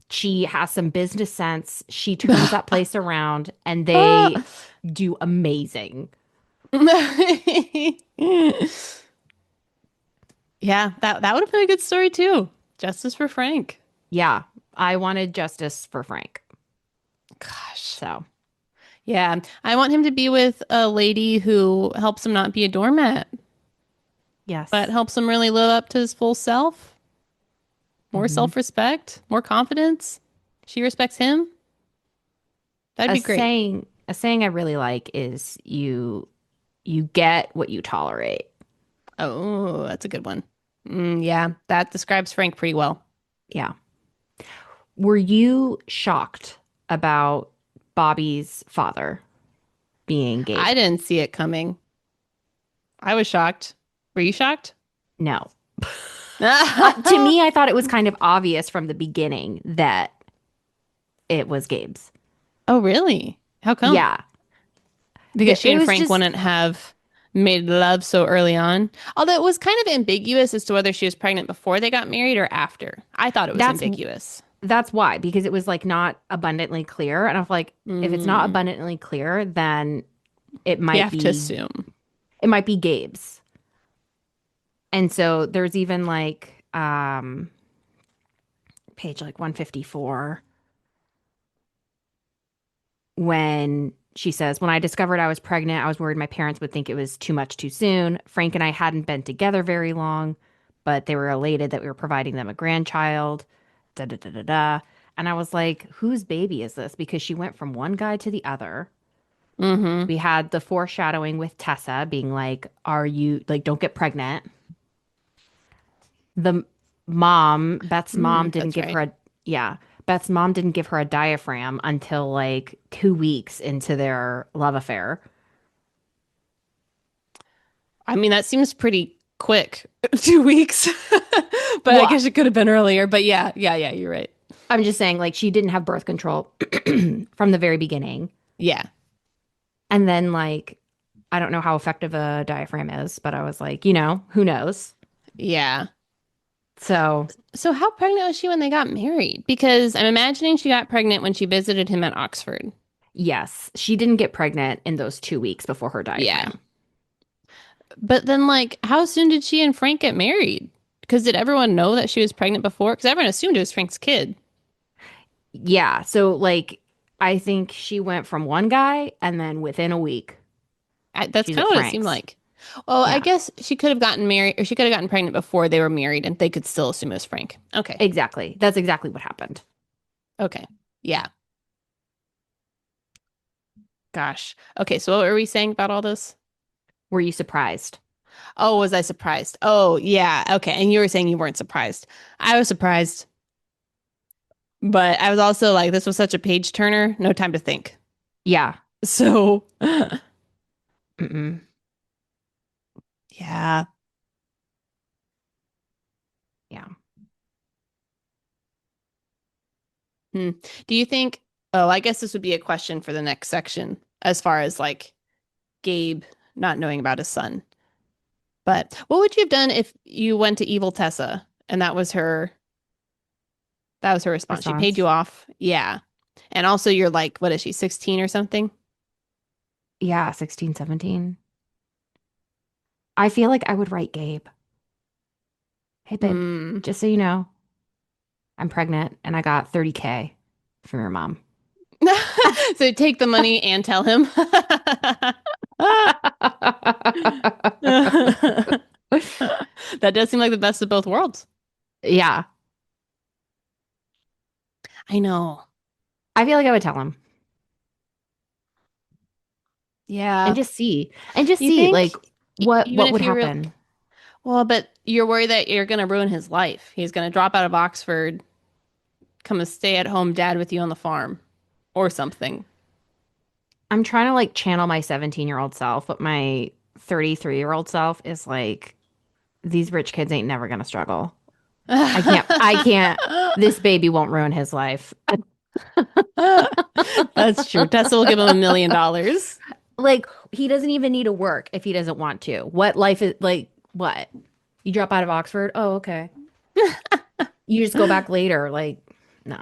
She has some business sense. She turns that place around and they do amazing. Yeah, that would have been a good story too. Justice for Frank. Yeah, I wanted justice for Frank. Gosh. So, Yeah, I want him to be with a lady who helps him not be a doormat, but yes. helps him really live up to his full self, more Hmm. self-respect, more confidence. She respects him. That'd be great. A saying I really like is you get what you tolerate. Oh, that's a good one. Yeah, that describes Frank pretty well. Yeah. Were you shocked about Bobby's father being Gabe? I didn't see it coming. I was shocked. Were you shocked? No. To me, I thought it was kind of obvious from the beginning that it was Gabe's. Oh, really? How come? Yeah. Because she It and was Frank just wouldn't have made love so early on. Although it was kind of ambiguous as to whether she was pregnant before they got married or after. I thought it was that's ambiguous. that's why because it was like not abundantly clear and I'm like if it's not Mm, abundantly clear then it you might have to be assume. it might be Gabe's. And so there's even like page like 154 when she says, "When I discovered I was pregnant, I was worried my parents would think it was too much too soon. Frank and I hadn't been together very long, but they were elated that we were providing them a grandchild." Da da da da da. And I was like, whose baby is this? Because she went from one guy to the other. Mm-hmm. We had the foreshadowing with Tessa being like, "Are you like, don't get pregnant?" The Beth's mom didn't That's give her right. a, yeah, Beth's mom didn't give her a diaphragm until like 2 weeks into their love affair. I mean, that seems pretty quick. 2 weeks. But I Well, guess it could have been earlier. But yeah, yeah, yeah, you're right. I'm just saying, like, she didn't have birth control from the very beginning. Yeah. And then, like, I don't know how effective a diaphragm is, but I was like, who knows? Yeah. So, So how pregnant was she when they got married? Because I'm imagining she got pregnant when she visited him at Oxford. yes, she didn't get pregnant in those 2 weeks before her Yeah. diaphragm. But then, like, how soon did she and Frank get married? Because did everyone know that she was pregnant before? Because everyone assumed it was Frank's kid. Yeah. So, like, I think she went from one guy and then within a week, That's she's kind at of what it seemed Frank's. like. Well, I Yeah, guess she could have gotten married or she could have gotten pregnant before they were married and they could still assume it was Frank. Okay. exactly. That's exactly what happened. Okay. Yeah. Gosh. Okay. So what were we saying about all this? Were you surprised? Oh, was I surprised? Oh, yeah. Okay. And you were saying you weren't surprised. I was surprised, but I was also like, this was such a page turner. No time to think. Yeah. So, Mm-mm. yeah. Yeah. Hmm. Do you think, oh, I guess this would be a question for the next section as far as like Gabe not knowing about his son. But what would you have done if you went to evil Tessa and that was her response. She paid Response. you off. Yeah. And also you're like, what is she, 16 or something? Yeah, 16, 17. I feel like I would write Gabe. Hey, babe, Hmm. just so you know, I'm pregnant and I got 30K from your mom. So take the money and tell him. That does seem like the best of both worlds. Yeah, I know. I feel like I would tell him Yeah. and just You see like think even what if would you real happen. well, but you're worried that you're going to ruin his life. He's going to drop out of Oxford, come a stay-at-home dad with you on the farm or something. I'm trying to like channel my 17-year-old self, but my 33-year-old self is like, these rich kids ain't never gonna struggle. I can't, this baby won't ruin his life. That's true. Tessa will give him $1 million. Like, he doesn't even need to work if he doesn't want to. What life is like, what? You drop out of Oxford? Oh, okay. You just go back later. Like, no.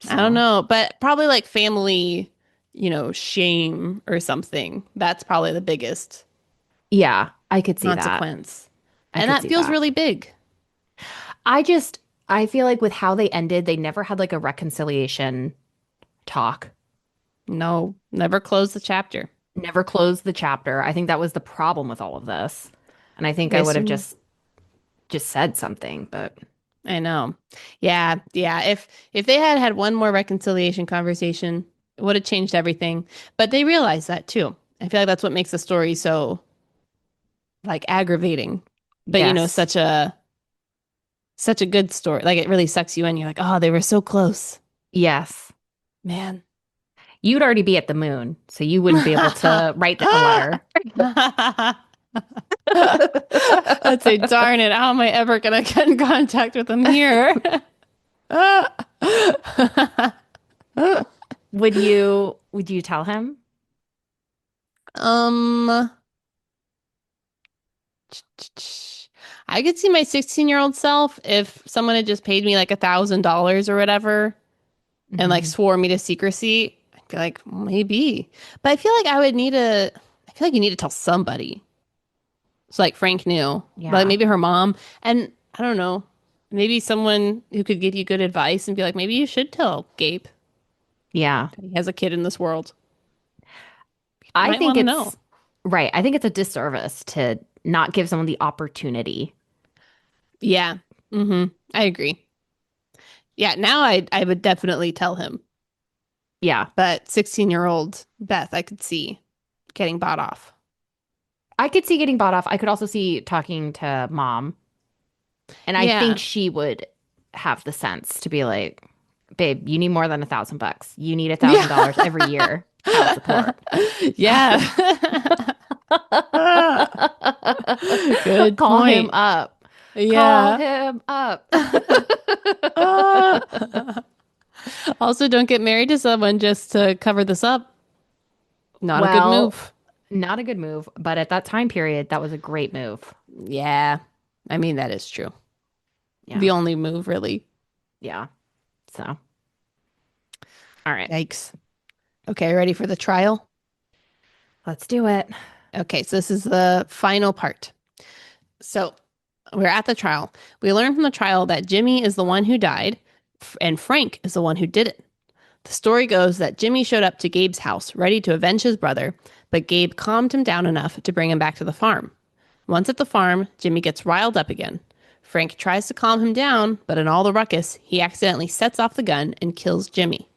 I don't So, know, but probably like family, shame or something. That's probably the biggest yeah, I could see that. consequence. I And could that see feels that. really big. I just, I feel like with how they ended, they never had like a reconciliation talk, No, never close the chapter. never closed the chapter. I think that was the problem with all of this. And I think They I would have assume. just said something, but I know. Yeah, yeah. If they had had one more reconciliation conversation, it would have changed everything. But they realized that too. I feel like that's what makes the story so like aggravating. But yes. such a good story. Like it really sucks you in. You're like, oh, they were so close. Yes. Man. You'd already be at the moon, so you wouldn't be able to write a letter. I'd say, darn it, how am I ever gonna get in contact with them here? Would you tell him? um, I could see my 16-year-old self if someone had just paid me like $1,000 or whatever and like Hmm. swore me to secrecy. I'd be like, maybe. But I feel like you need to tell somebody. So like Frank knew, like Yeah. maybe her mom, and I don't know, maybe someone who could give you good advice and be like, maybe you should tell Gabe Yeah. that he has a kid in this world. You I might think want to know. it's right. I think it's a disservice to not give someone the opportunity. Yeah. I agree. Yeah, now I would definitely tell him. Yeah. But 16-year-old Beth, I could see getting bought off. I could see getting bought off. I could also see talking to mom. And I think Yeah. she would have the sense to be like, babe, you need more than $1,000. You need $1,000 Yeah. every year. Child support. Yeah. Good Call him point. up. Call Yeah. him up. Also, don't get married to someone just to cover this up. Not a good Well, move. not a good move, but at that time period, that was a great move. Yeah. I mean, that is true. Yeah. The only move, really. Yeah. So, all right. Yikes. Okay, ready for the trial? Let's do it. Okay, so this is the final part. So we're at the trial. We learn from the trial that Jimmy is the one who died and Frank is the one who did it. The story goes that Jimmy showed up to Gabe's house ready to avenge his brother, but Gabe calmed him down enough to bring him back to the farm. Once at the farm, Jimmy gets riled up again. Frank tries to calm him down, but in all the ruckus, he accidentally sets off the gun and kills Jimmy.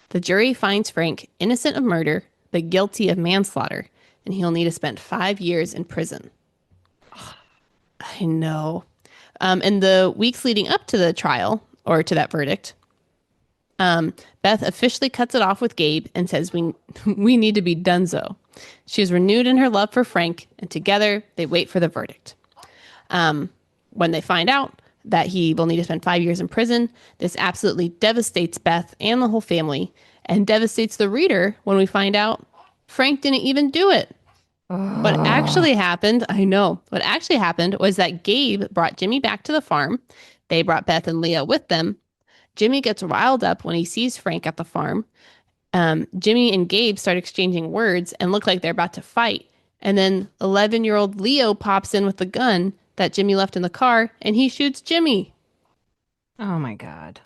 The jury finds Frank innocent of murder, but guilty of manslaughter, and he'll need to spend 5 years in prison. I know. In the weeks leading up to the trial, or to that verdict, Beth officially cuts it off with Gabe and says we need to be donezo. She is renewed in her love for Frank, and together they wait for the verdict. When they find out that he will need to spend 5 years in prison, this absolutely devastates Beth and the whole family, and devastates the reader when we find out Frank didn't even do it. What Oh, actually happened, I know, what actually happened was that Gabe brought Jimmy back to the farm. They brought Beth and Leah with them. Jimmy gets riled up when he sees Frank at the farm. Jimmy and Gabe start exchanging words and look like they're about to fight. And then 11-year-old Leo pops in with the gun that Jimmy left in the car and he shoots Jimmy. oh my God.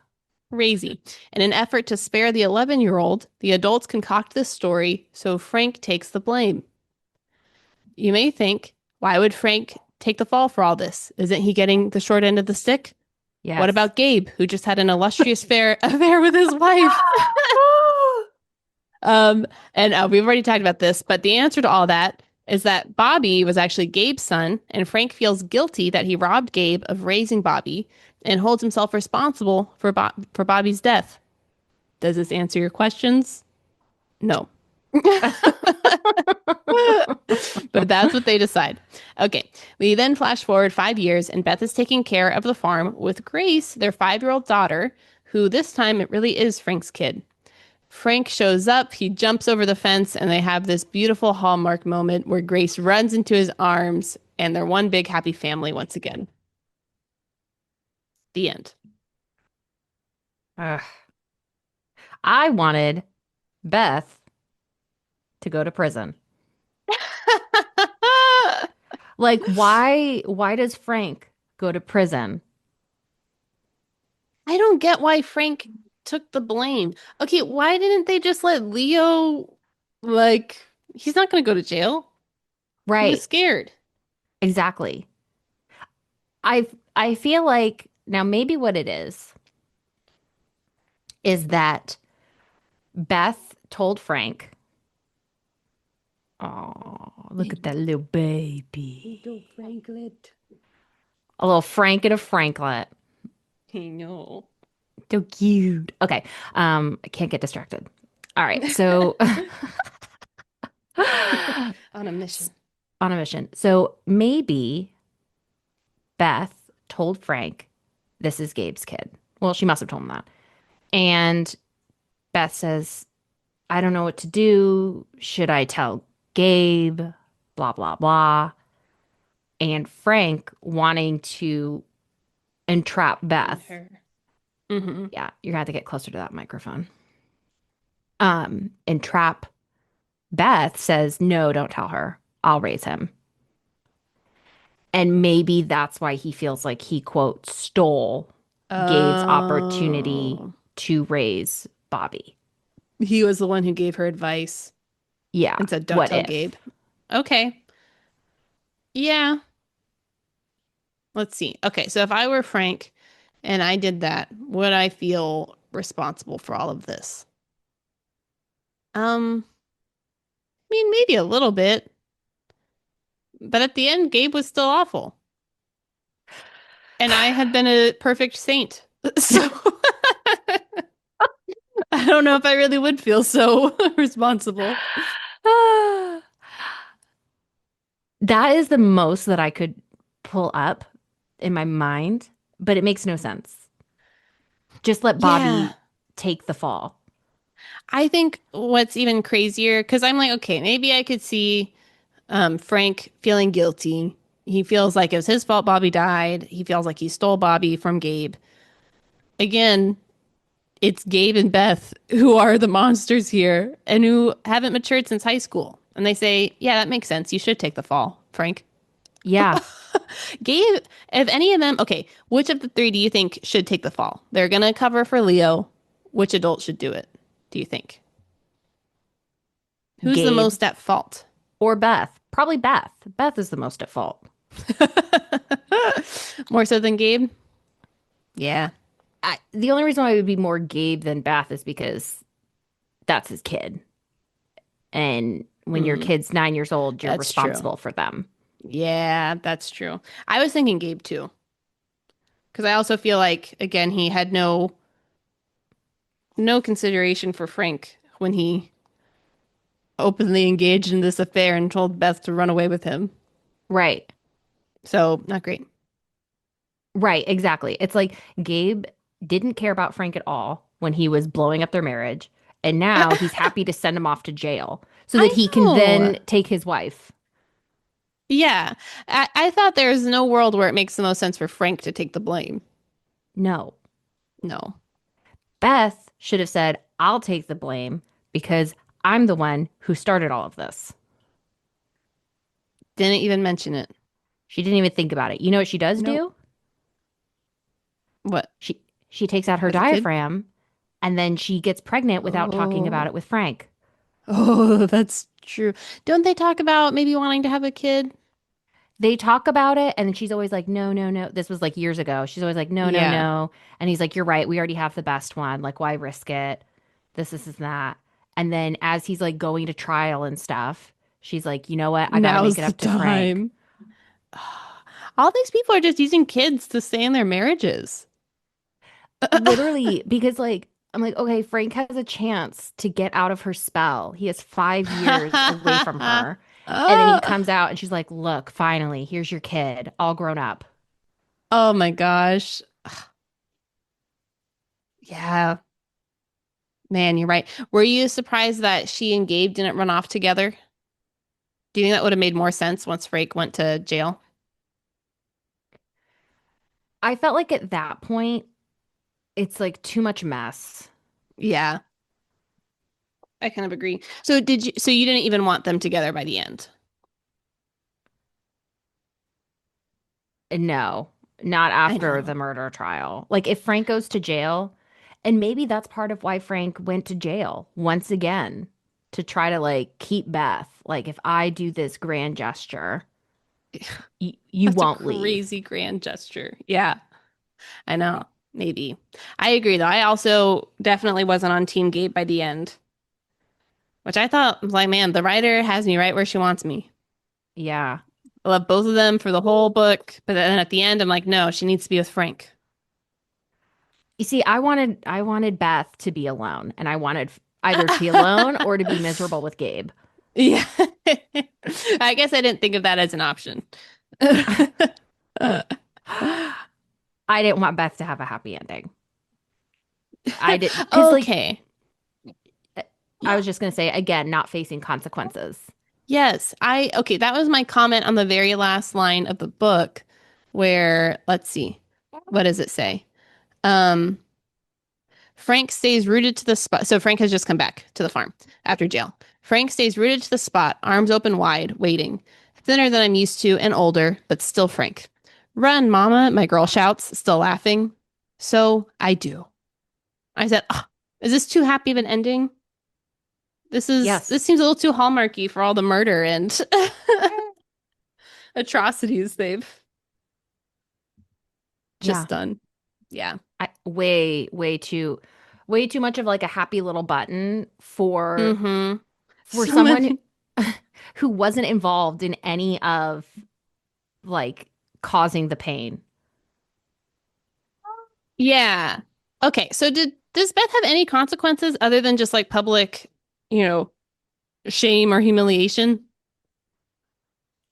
Crazy. In an effort to spare the 11-year-old, the adults concoct this story so Frank takes the blame. You may think, why would Frank take the fall for all this? Isn't he getting the short end of the stick? What Yes. about Gabe, who just had an illustrious affair with his wife? Um, and we've already talked about this, but the answer to all that is that Bobby was actually Gabe's son, and Frank feels guilty that he robbed Gabe of raising Bobby and holds himself responsible for Bobby's death. Does this answer your questions? No. But that's what they decide. Okay, we then flash forward 5 years, and Beth is taking care of the farm with Grace, their 5-year-old daughter, who this time it really is Frank's kid. Frank shows up, he jumps over the fence, and they have this beautiful Hallmark moment where Grace runs into his arms, and they're one big happy family once again. The end. Ugh. I wanted Beth to go to prison. Like, why does Frank go to prison? I don't get why Frank took the blame. Okay, why didn't they just let Leo, like, he's not going to go to jail? He was Right, scared. exactly. I feel like now maybe what it is that Beth told Frank, "Oh, look at that little Little baby. Franklet. A little Frank and a Franklet. I know. So cute." Okay. I can't get distracted. All right. So On a mission. on a mission. So maybe Beth told Frank, this is Gabe's kid. Well, she must have told him that. And Beth says, I don't know what to do. Should I tell Gabe? Blah, blah, blah. And Frank wanting to entrap And Beth. her. Mm-hmm. Yeah, you're gonna have to get closer to that microphone. Entrap Beth says, no, don't tell her. I'll raise him. And maybe that's why he feels like he, quote, stole Gabe's opportunity Oh, to raise Bobby. he was the one who gave her advice Yeah. and said, "Don't What tell if? Gabe." Okay. Yeah. Let's see. Okay, so if I were Frank and I did that, would I feel responsible for all of this? I mean, maybe a little bit, but at the end, Gabe was still awful, and I had been a perfect saint. So I don't know if I really would feel so responsible. That is the most that I could pull up in my mind, but it makes no sense. Just let Yeah. Bobby take the fall. I think what's even crazier, because I'm like, okay, maybe I could see Frank feeling guilty. He feels like it was his fault Bobby died. He feels like he stole Bobby from Gabe. Again, it's Gabe and Beth who are the monsters here and who haven't matured since high school. And they say, yeah, that makes sense. You should take the fall, Frank. Yeah. Gabe, if any of them, okay, which of the three do you think should take the fall? They're going to cover for Leo. Which adult should do it, do you think? Who's the Gabe most at fault? or Beth. Probably Beth. Beth is the most at fault. More so than Gabe? Yeah, The only reason why it would be more Gabe than Beth is because that's his kid. And when your kid's 9 years old, you're that's true. responsible for them. Yeah, that's true. I was thinking Gabe too, because I also feel like again he had no consideration for Frank when he openly engaged in this affair and told Beth to run away with him. Right. So not great. Right. Exactly. It's like Gabe didn't care about Frank at all when he was blowing up their marriage. And now he's happy to send him off to jail so that I he can know. then take his wife. Yeah, I thought there is no world where it makes the most sense for Frank to take the blame. No. No, Beth should have said, I'll take the blame because I'm the one who started all of this. didn't even mention it. She didn't even think about it. You know what she does Nope. do? What? She takes out her Has a kid? diaphragm and then she gets pregnant without talking about Oh, it with Frank. oh, that's true. Don't they talk about maybe wanting to have a kid? They talk about it and she's always like, no, no, no. This was like years ago. She's always like, no, no, Yeah. no. And he's like, you're right. We already have the best one. Like, why risk it? This, and that. And then as he's like going to trial and stuff, she's like, you know what? I got to make Now's it the up to Frank. time. All these people are just using kids to stay in their marriages. Literally, because like, I'm like, okay, Frank has a chance to get out of her spell. He has 5 years away from her. And then he Oh, comes out and she's like, look, finally, here's your kid, all grown up. oh my gosh. Yeah, man, you're right. Were you surprised that she and Gabe didn't run off together? Do you think that would have made more sense once Frank went to jail? I felt like at that point, it's like too much mess. Yeah, I kind of agree. So did you, so you didn't even want them together by the end? No, not I after know. the murder trial. Like if Frank goes to jail, and maybe that's part of why Frank went to jail once again to try to like keep Beth. Like if I do this grand gesture, you That's a won't leave. crazy grand gesture. Yeah, I know. Maybe. I agree though. I also definitely wasn't on Team Gabe by the end, which I thought was like, man, the writer has me right where she wants me. Yeah. I love both of them for the whole book, but then at the end, I'm like, no, she needs to be with Frank. You see, I wanted Beth to be alone, and I wanted either to be alone or to be miserable with Gabe. Yeah. I guess I didn't think of that as an option. I didn't want Beth to have a happy ending. I did because like Okay. I was just gonna say again, not facing consequences. Yes, okay, that was my comment on the very last line of the book where, let's see, what does it say? Um, Frank stays rooted to the spot. So Frank has just come back to the farm after jail. Frank stays rooted to the spot, arms open wide, waiting. Thinner than I'm used to and older, but still frank. Run, mama, my girl shouts, still laughing. So I do. I said, "Ugh, is this too happy of an ending? This Yes. seems a little too hallmarky for all the murder and atrocities they've just Yeah. done." Yeah. Way too much of like a happy little button Mm-hmm. for So someone many. who wasn't involved in any of like causing the pain. Yeah. Okay. So does Beth have any consequences other than just like public, you know, shame or humiliation?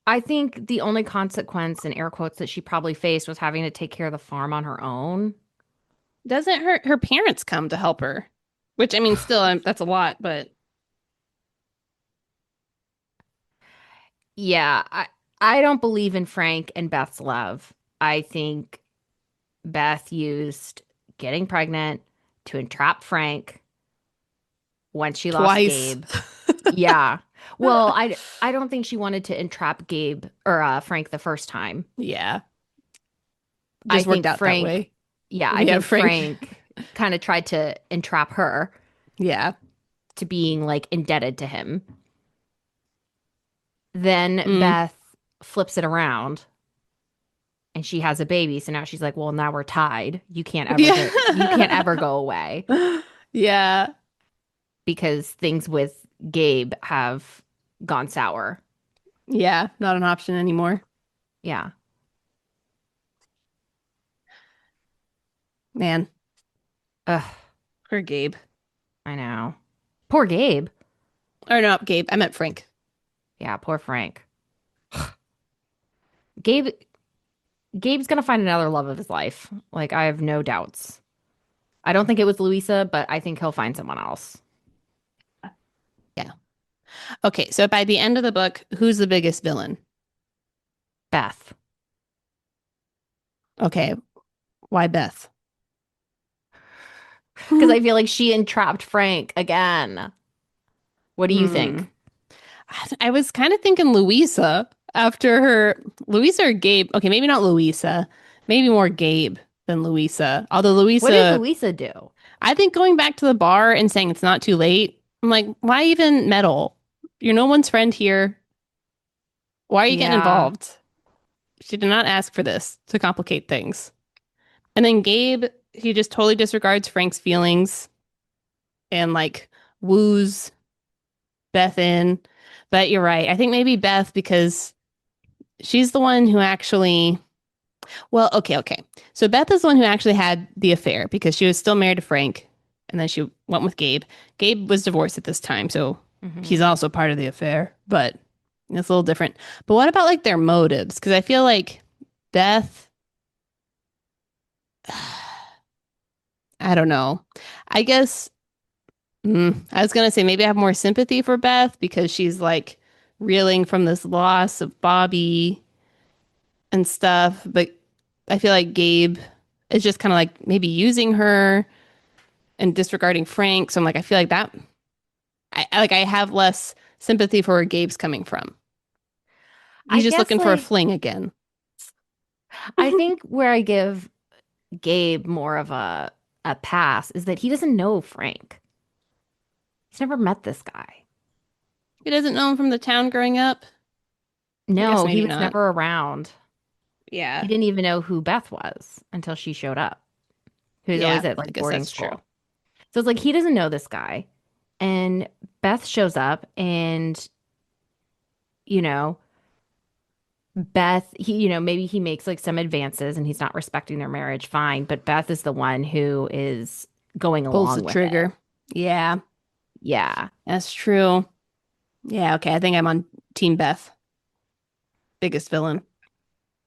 I think the only consequence in air quotes that she probably faced was having to take care of the farm on her own. Doesn't her parents come to help her? Which I mean, still that's a lot, but Yeah, I don't believe in Frank and Beth's love. I think Beth used getting pregnant to entrap Frank when she lost twice. Gabe. Yeah. Well, I don't think she wanted to entrap Gabe or Frank the first time. Yeah. I Just worked think out that Frank, way. yeah, I Yeah, think Frank. Frank kind of tried to entrap her Yeah. to being like indebted to him. Then Mm. Beth flips it around and she has a baby. So now she's like, well, now we're tied. You can't Yeah. ever go away Yeah. because things with Gabe have gone sour. Yeah. Not an option anymore. Yeah. Man. Ugh, Poor Gabe. I know. Poor Gabe. Or no, Gabe. I meant Frank. Yeah, poor Frank. Gabe Gabe's gonna find another love of his life. Like I have no doubts. I don't think it was Louisa, but I think he'll find someone else. Yeah. Okay. So by the end of the book, who's the biggest villain? Beth. Okay. Why Beth? Because I feel like she entrapped Frank again. What do you Hmm. think? I was kind of thinking Louisa after her Louisa or Gabe. Okay, maybe not Louisa. Maybe more Gabe than Louisa. Although What did Louisa, Louisa do? I think going back to the bar and saying it's not too late. I'm like, why even meddle? You're no one's friend here. Why are you getting Yeah. involved? She did not ask for this to complicate things. And then Gabe, he just totally disregards Frank's feelings and like woos Beth in. But you're right. I think maybe Beth because she's the one who actually, well, okay. So Beth is the one who actually had the affair because she was still married to Frank and then she went with Gabe. Gabe was divorced at this time, so Hmm. he's also part of the affair, but it's a little different. But what about like their motives? Because I feel like Beth, I don't know. I guess I was gonna say maybe I have more sympathy for Beth because she's like reeling from this loss of Bobby and stuff, but I feel like Gabe is just kind of like maybe using her and disregarding Frank. So I'm like, I feel like that I have less sympathy for where Gabe's coming from. I He's just guess looking for a like fling again. I think where I give Gabe more of a pass is that he doesn't know Frank. He's never met this guy. He doesn't know him from the town growing up. I guess No, he maybe was not. never around. He Yeah. didn't even know who Beth was until she showed up. He was always Yeah, at I like guess boarding that's true. school. So it's like he doesn't know this guy. And Beth shows up and, you know, maybe he makes like some advances and he's not respecting their marriage, fine. But Beth is the one who is going Pulls the along with it. trigger. Yeah, Yeah. that's true. Yeah, okay. I think I'm on Team Beth. Biggest villain.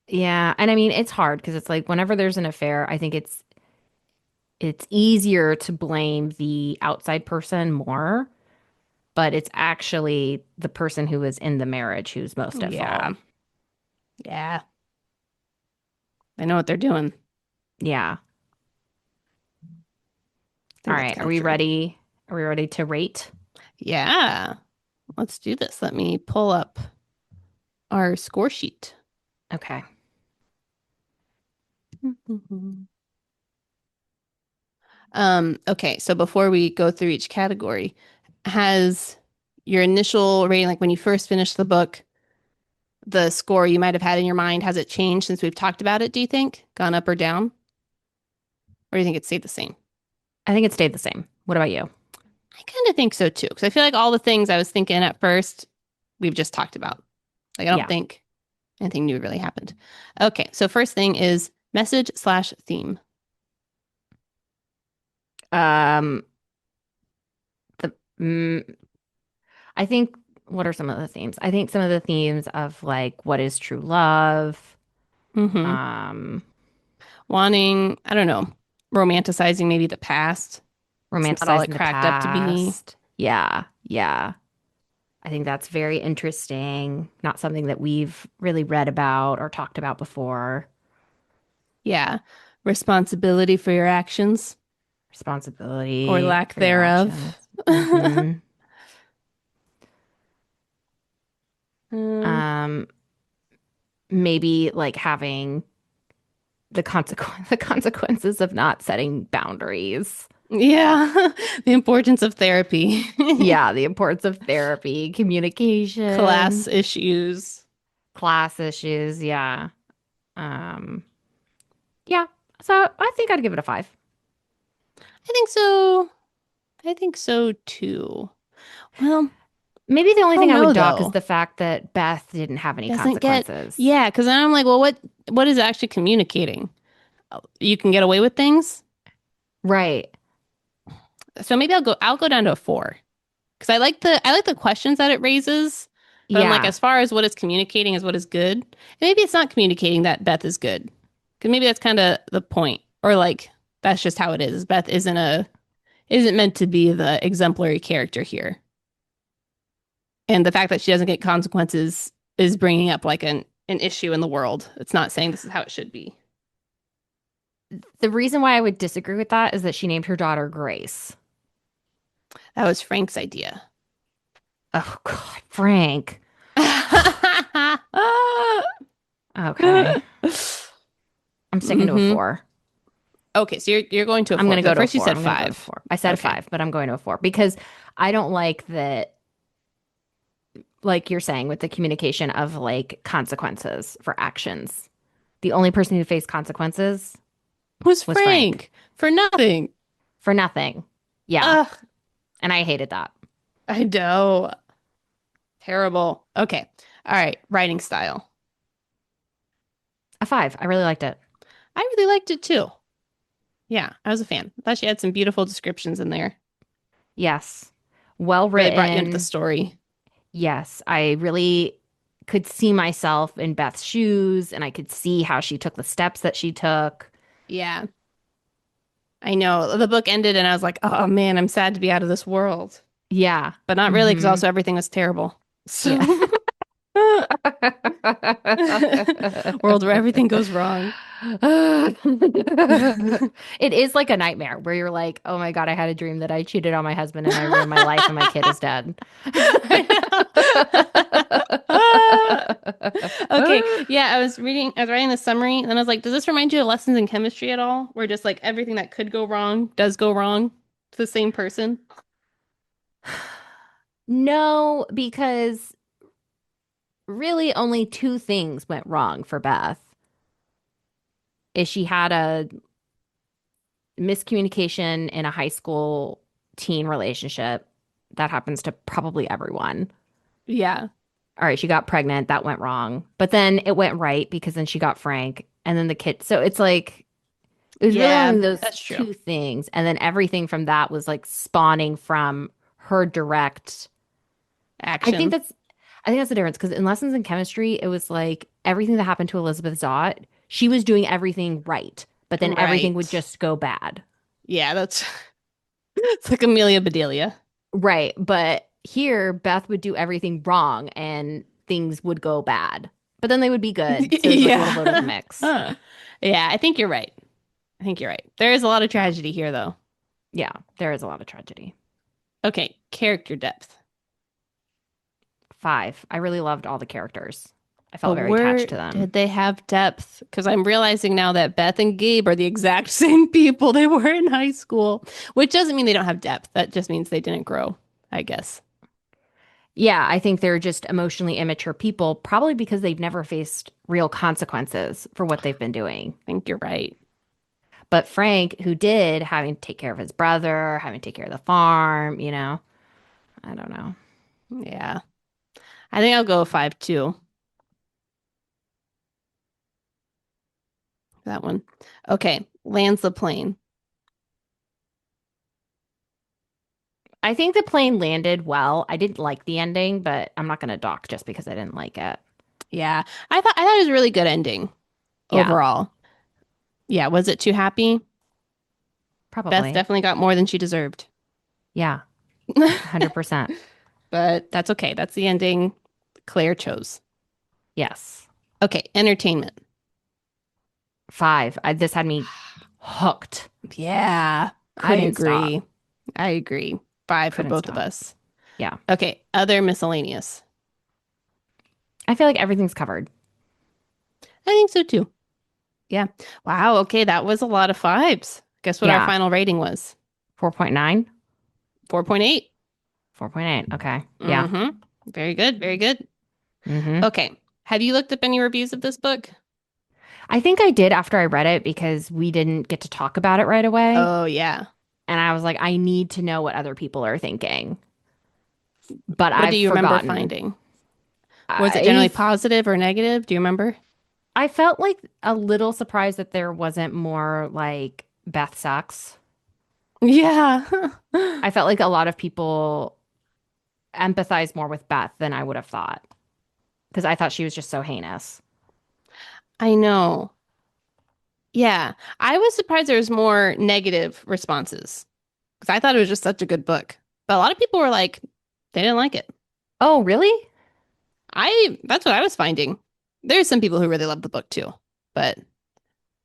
Yeah. And I mean, it's hard because it's like whenever there's an affair, I think it's easier to blame the outside person more, but it's actually the person who is in the marriage who's most at fault. Yeah. Yeah. They know what they're doing. Yeah. I All think that's right. kind of true. Are we ready to rate? Yeah. Let's do this. Let me pull up. our score sheet. Okay. Okay, so before we go through each category, has your initial rating, like when you first finished the book, the score you might have had in your mind, has it changed since we've talked about it, do you think? Gone up or down? Or do you think it stayed the same? I think it stayed the same. What about you? I kind of think so too, because I feel like all the things I was thinking at first, we've just talked about. Like, I don't Yeah. think anything new really happened. Okay, so first thing is message slash theme. Um, the I think what are some of the themes? I think some of the themes of like what is true love, Mm-hmm. um, Wanting, I don't know, romanticizing maybe the past. It's not all it romanticizing the cracked up to be. past. Yeah, yeah. I think that's very interesting. Not something that we've really read about or talked about before. Yeah. Responsibility for your actions or Responsibility lack for your thereof. actions. Hmm. Um, Um, maybe like having the consequences of not setting boundaries. yeah. The importance of therapy, Yeah, the importance of therapy, class communication, issues. class issues. Yeah. Um, yeah. So I think I'd give it a 5. I think so. I think so too. Well, Maybe the I only thing don't I would know dock is though. the fact that Beth didn't have any Doesn't get, consequences. yeah, because then I'm like, well, what is it actually communicating? You can get away with things. Right. So maybe I'll go down to a 4. Because I like the questions that it raises, but I'm like, Yeah. as far as what it's communicating is what is good. And maybe it's not communicating that Beth is good. Because maybe that's kind of the point. Or like that's just how it is. Beth isn't meant to be the exemplary character here. And the fact that she doesn't get consequences is bringing up like an issue in the world. It's not saying this is how it should be. The reason why I would disagree with that is that she named her daughter Grace. That was Frank's idea. Oh God, Frank. Okay. I'm sticking to a hmm 4. Okay, so you're going to a I'm 4 gonna because go at to a first you 4. said I'm gonna go to a 5. 4. I said a Okay. 5, but I'm going to a 4 because I don't like that, like you're saying, with the communication of like consequences for actions. The only person who faced consequences Who's was Frank Frank? For nothing. for nothing. Yeah. Ugh, And I hated that. I know. Terrible. Okay. All right. Writing style. A 5. I really liked it. I really liked it too. Yeah, I was a fan. I thought she had some beautiful descriptions in there. Yes. Well Really brought you into the written. story. Yes. I really could see myself in Beth's shoes and I could see how she took the steps that she took. Yeah, I know. The book ended and I was like, oh man, I'm sad to be out of this world. Yeah. But not really, because Hmm. also everything was terrible. Yeah. So, world where everything goes wrong. It is like a nightmare where you're like, oh my God, I had a dream that I cheated on my husband and I ruined my life and my kid is dead. Okay, yeah, I was writing the summary, and I was like, does this remind you of lessons in chemistry at all? Where just like everything that could go wrong does go wrong to the same person? No, because really only two things went wrong for Beth. Is she had a miscommunication in a high school teen relationship. That happens to probably everyone. Yeah. All right, she got pregnant. That went wrong. But then it went right because then she got Frank and then the kid. So it's like, it was really Yeah, only those that's true. two things. And then everything from that was like spawning from her direct. I think Action. that's, I think that's the difference because in lessons in chemistry, it was like everything that happened to Elizabeth Zott, she was doing everything right, but then everything would Right. just go bad. Yeah, that's it's like Amelia Bedelia. Right. But here, Beth would do everything wrong and things would go bad. But then they would be good. So it's like a little bit of a Yeah. mix. Yeah, I think you're right. I think you're right. There is a lot of So, tragedy here, though. yeah, there is a lot of tragedy. Okay, character depth. 5. I really loved all the characters. I But felt very attached where to them. did they have depth? Because I'm realizing now that Beth and Gabe are the exact same people they were in high school, which doesn't mean they don't have depth. That just means they didn't grow, I guess. Yeah, I think they're just emotionally immature people, probably because they've never faced real consequences for what they've been doing. I think you're right. But Frank, who did, having to take care of his brother, having to take care of the farm, I don't know. Yeah. I think I'll go 5-2. That one. Okay. Lands the plane. I think the plane landed well. I didn't like the ending, but I'm not going to dock just because I didn't like it. Yeah. I thought it was a really good ending Yeah, overall. Yeah. Was it too happy? Beth probably. definitely got more than she deserved. Yeah, 100%. But that's okay. That's the ending Claire chose. Yes. Okay. Entertainment. 5. This had me hooked. Yeah. I Couldn't stop. agree. I agree. 5 for Couldn't both of stop. us. Yeah. Okay. Other miscellaneous. I feel like everything's covered. I think so too. Yeah. Wow. Okay. That was a lot of fives. Guess what our Yeah. final rating was? 4.9, 4.8. 4.8. Okay. Yeah. Mm-hmm. Very good. Very good. Mm-hmm. Okay. Have you looked up any reviews of this book? I think I did after I read it because we didn't get to talk about it right away. Oh, yeah. And I was like, I need to know what other people are thinking. But What do I've you remember forgotten. finding? Was it generally I positive or negative? Do you remember? I felt like a little surprised that there wasn't more like Beth sucks. Yeah. I felt like a lot of people empathize more with Beth than I would have thought because I thought she was just so heinous. I know. Yeah. I was surprised there was more negative responses because I thought it was just such a good book. But a lot of people were like, they didn't like it. Oh, really? That's what I was finding. There's some people who really love the book too, but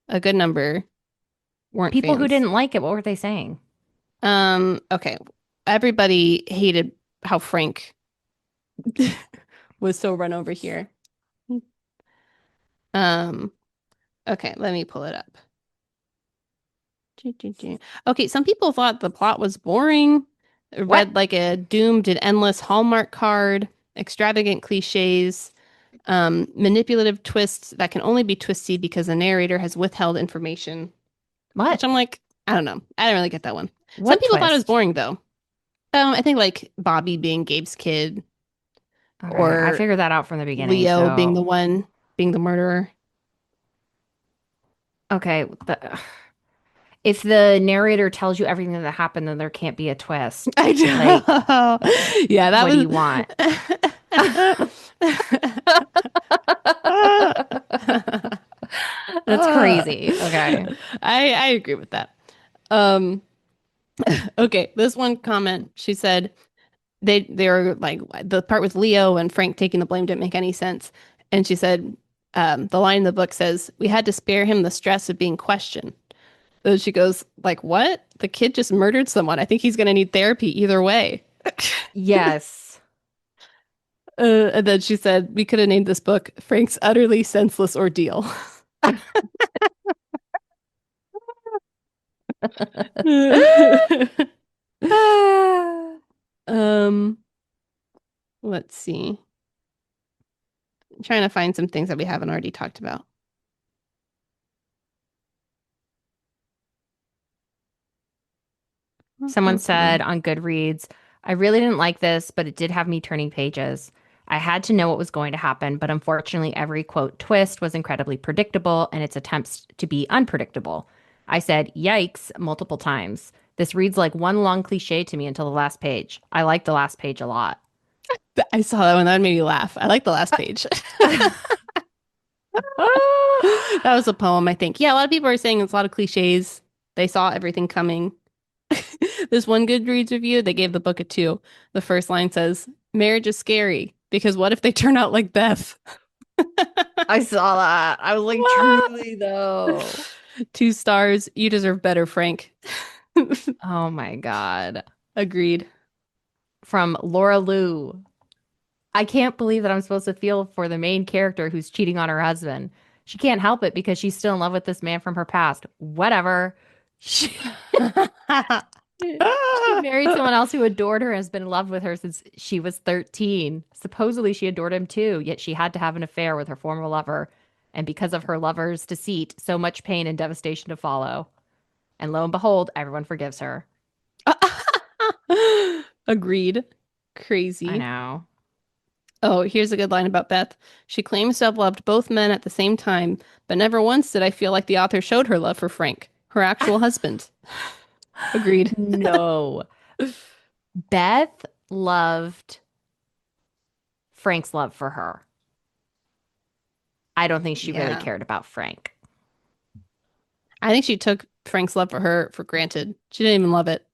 a good number weren't People who fans. didn't like it, what were they saying? Okay. Everybody hated how Frank was so run over here. Um, okay, let me pull it up. Okay, some people thought the plot was boring, What? read like a doomed and endless Hallmark card, extravagant cliches, manipulative twists that can only be twisty because the narrator has withheld information, which What? I'm like, I don't know. I didn't really get that one. Some What people thought it was twist? boring though. I think like Bobby being Gabe's kid Okay, I or figured that out from the beginning. Leo being the So, one being the murderer. okay, if the narrator tells you everything that happened, then there can't be a twist. I Like, know. Yeah, that what do was you want? That's crazy. Okay. I agree with that. Um, okay, this one comment, she said they were like the part with Leo and Frank taking the blame didn't make any sense. And she said, the line in the book says, we had to spare him the stress of being questioned. So she goes, like, what? The kid just murdered someone. I think he's gonna need therapy either way. Yes. And then she said, we could have named this book Frank's Utterly Senseless Ordeal. um, let's see. I'm trying to find some things that we haven't already talked about. Someone said on Goodreads, I really didn't like this, but it did have me turning pages. I had to know what was going to happen, but unfortunately, every quote twist was incredibly predictable and its attempts to be unpredictable. I said, yikes, multiple times. This reads like one long cliche to me until the last page. I like the last page a lot. I saw that one. That made me laugh. I like the last page. That was a poem, I think. Yeah, a lot of people are saying it's a lot of cliches. They saw everything coming. This one Goodreads review, they gave the book a 2. The first line says, marriage is scary because what if they turn out like Beth? I saw that. I was like, truly, though. 2 stars. You deserve better, Frank. Oh my God. Agreed. From Laura Lou. I can't believe that I'm supposed to feel for the main character who's cheating on her husband. She can't help it because she's still in love with this man from her past. Whatever. She, she married someone else who adored her and has been in love with her since she was 13. Supposedly, she adored him too, yet she had to have an affair with her former lover. And because of her lover's deceit, so much pain and devastation to follow. And lo and behold, everyone forgives her. Agreed. I Crazy. know. Oh, here's a good line about Beth. She claims to have loved both men at the same time, but never once did I feel like the author showed her love for Frank, her actual husband. Agreed. No. Beth loved Frank's love for her. I don't think she really Yeah. cared about Frank. I think she took Frank's love for her for granted. She didn't even love it.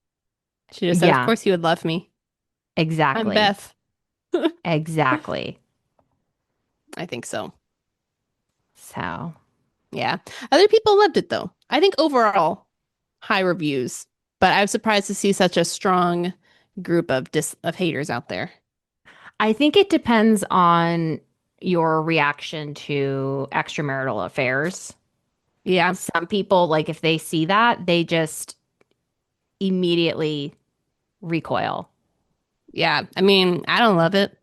She just said, of Yeah, course he would love me. I'm exactly. Beth. Exactly. I think so. So, Yeah. Other people loved it though. I think overall, high reviews, but I was surprised to see such a strong group of haters out there. I think it depends on your reaction to extramarital affairs. Yeah. Some people, like, if they see that, they just immediately recoil. Yeah. I mean, I don't love it.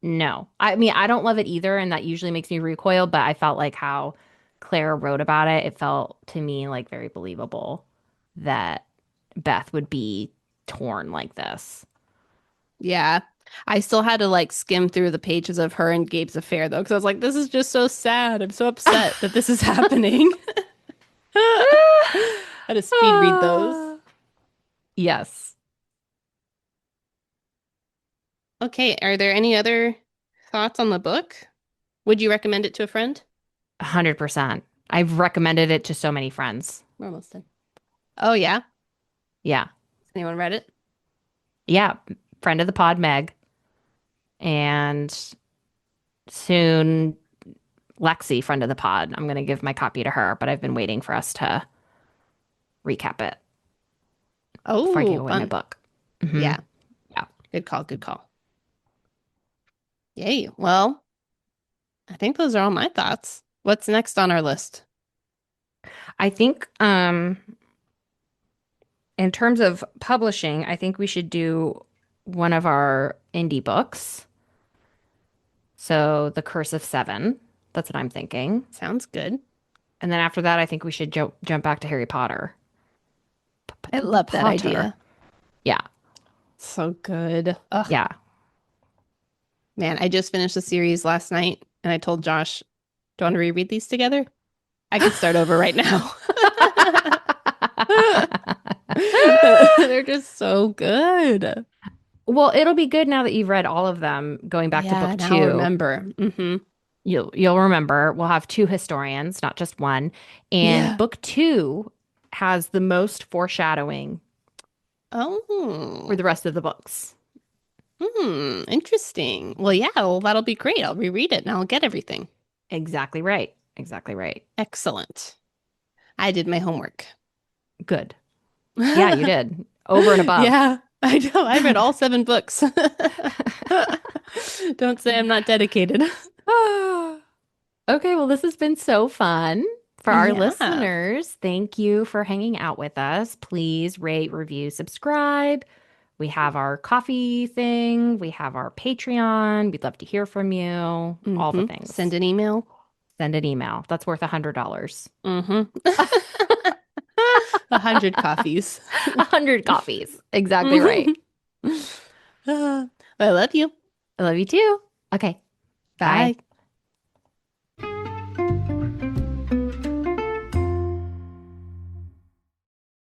No. I mean, I don't love it either, and that usually makes me recoil, but I felt like how Claire wrote about it, it felt to me like very believable that Beth would be torn like this. Yeah. I still had to like skim through the pages of her and Gabe's affair though, because I was like, this is just so sad. I'm so upset that this is happening. I had to speed read those. Ah. Yes, Okay. Are there any other thoughts on the book? Would you recommend it to a friend? 100%. I've recommended it to so many friends. We're almost done. Oh, yeah. Yeah. Anyone read it? Yeah. Friend of the pod, Meg. And soon, Lexi, friend of the pod. I'm going to give my copy to her, but I've been waiting for us to recap it before I give Oh, away my fun. book. Hmm. Yeah. Yeah. Good call. Good call. Yay. Well, I think those are all my thoughts. What's next on our list? I think in terms of publishing, I think we should do one of our indie books. So, The Curse of Seven. That's what I'm thinking. Sounds good. And then after that, I think we should jump back to Harry Potter. I love that Potter. idea. Yeah. So good. Ugh, Yeah. man, I just finished the series last night and I told Josh, do you want to reread these together? I could start over right now. They're just so good. Well, it'll be good now that you've read all of them, going back to Yeah, book now I'll two. remember. You'll remember we'll have two historians, not just one. And Yeah. book two has the most foreshadowing for Oh, the rest of the books. interesting. Well, yeah, well, that'll be great. I'll reread it and I'll get everything. Exactly right. Exactly right. Excellent. I did my homework. Good. Yeah, you did. Over and above. Yeah, I know. I read all 7 books. Don't say I'm not dedicated. Okay, well, this has been so fun. For our Yeah. listeners, thank you for hanging out with us. Please rate, review, subscribe. We have our coffee thing. We have our Patreon. We'd love to hear from you. All the Send things. an email. Send an email. That's worth $100. Mm-hmm. 100 coffees. 100 coffees. Exactly right. I love you. I love you too. Okay. Bye. Bye.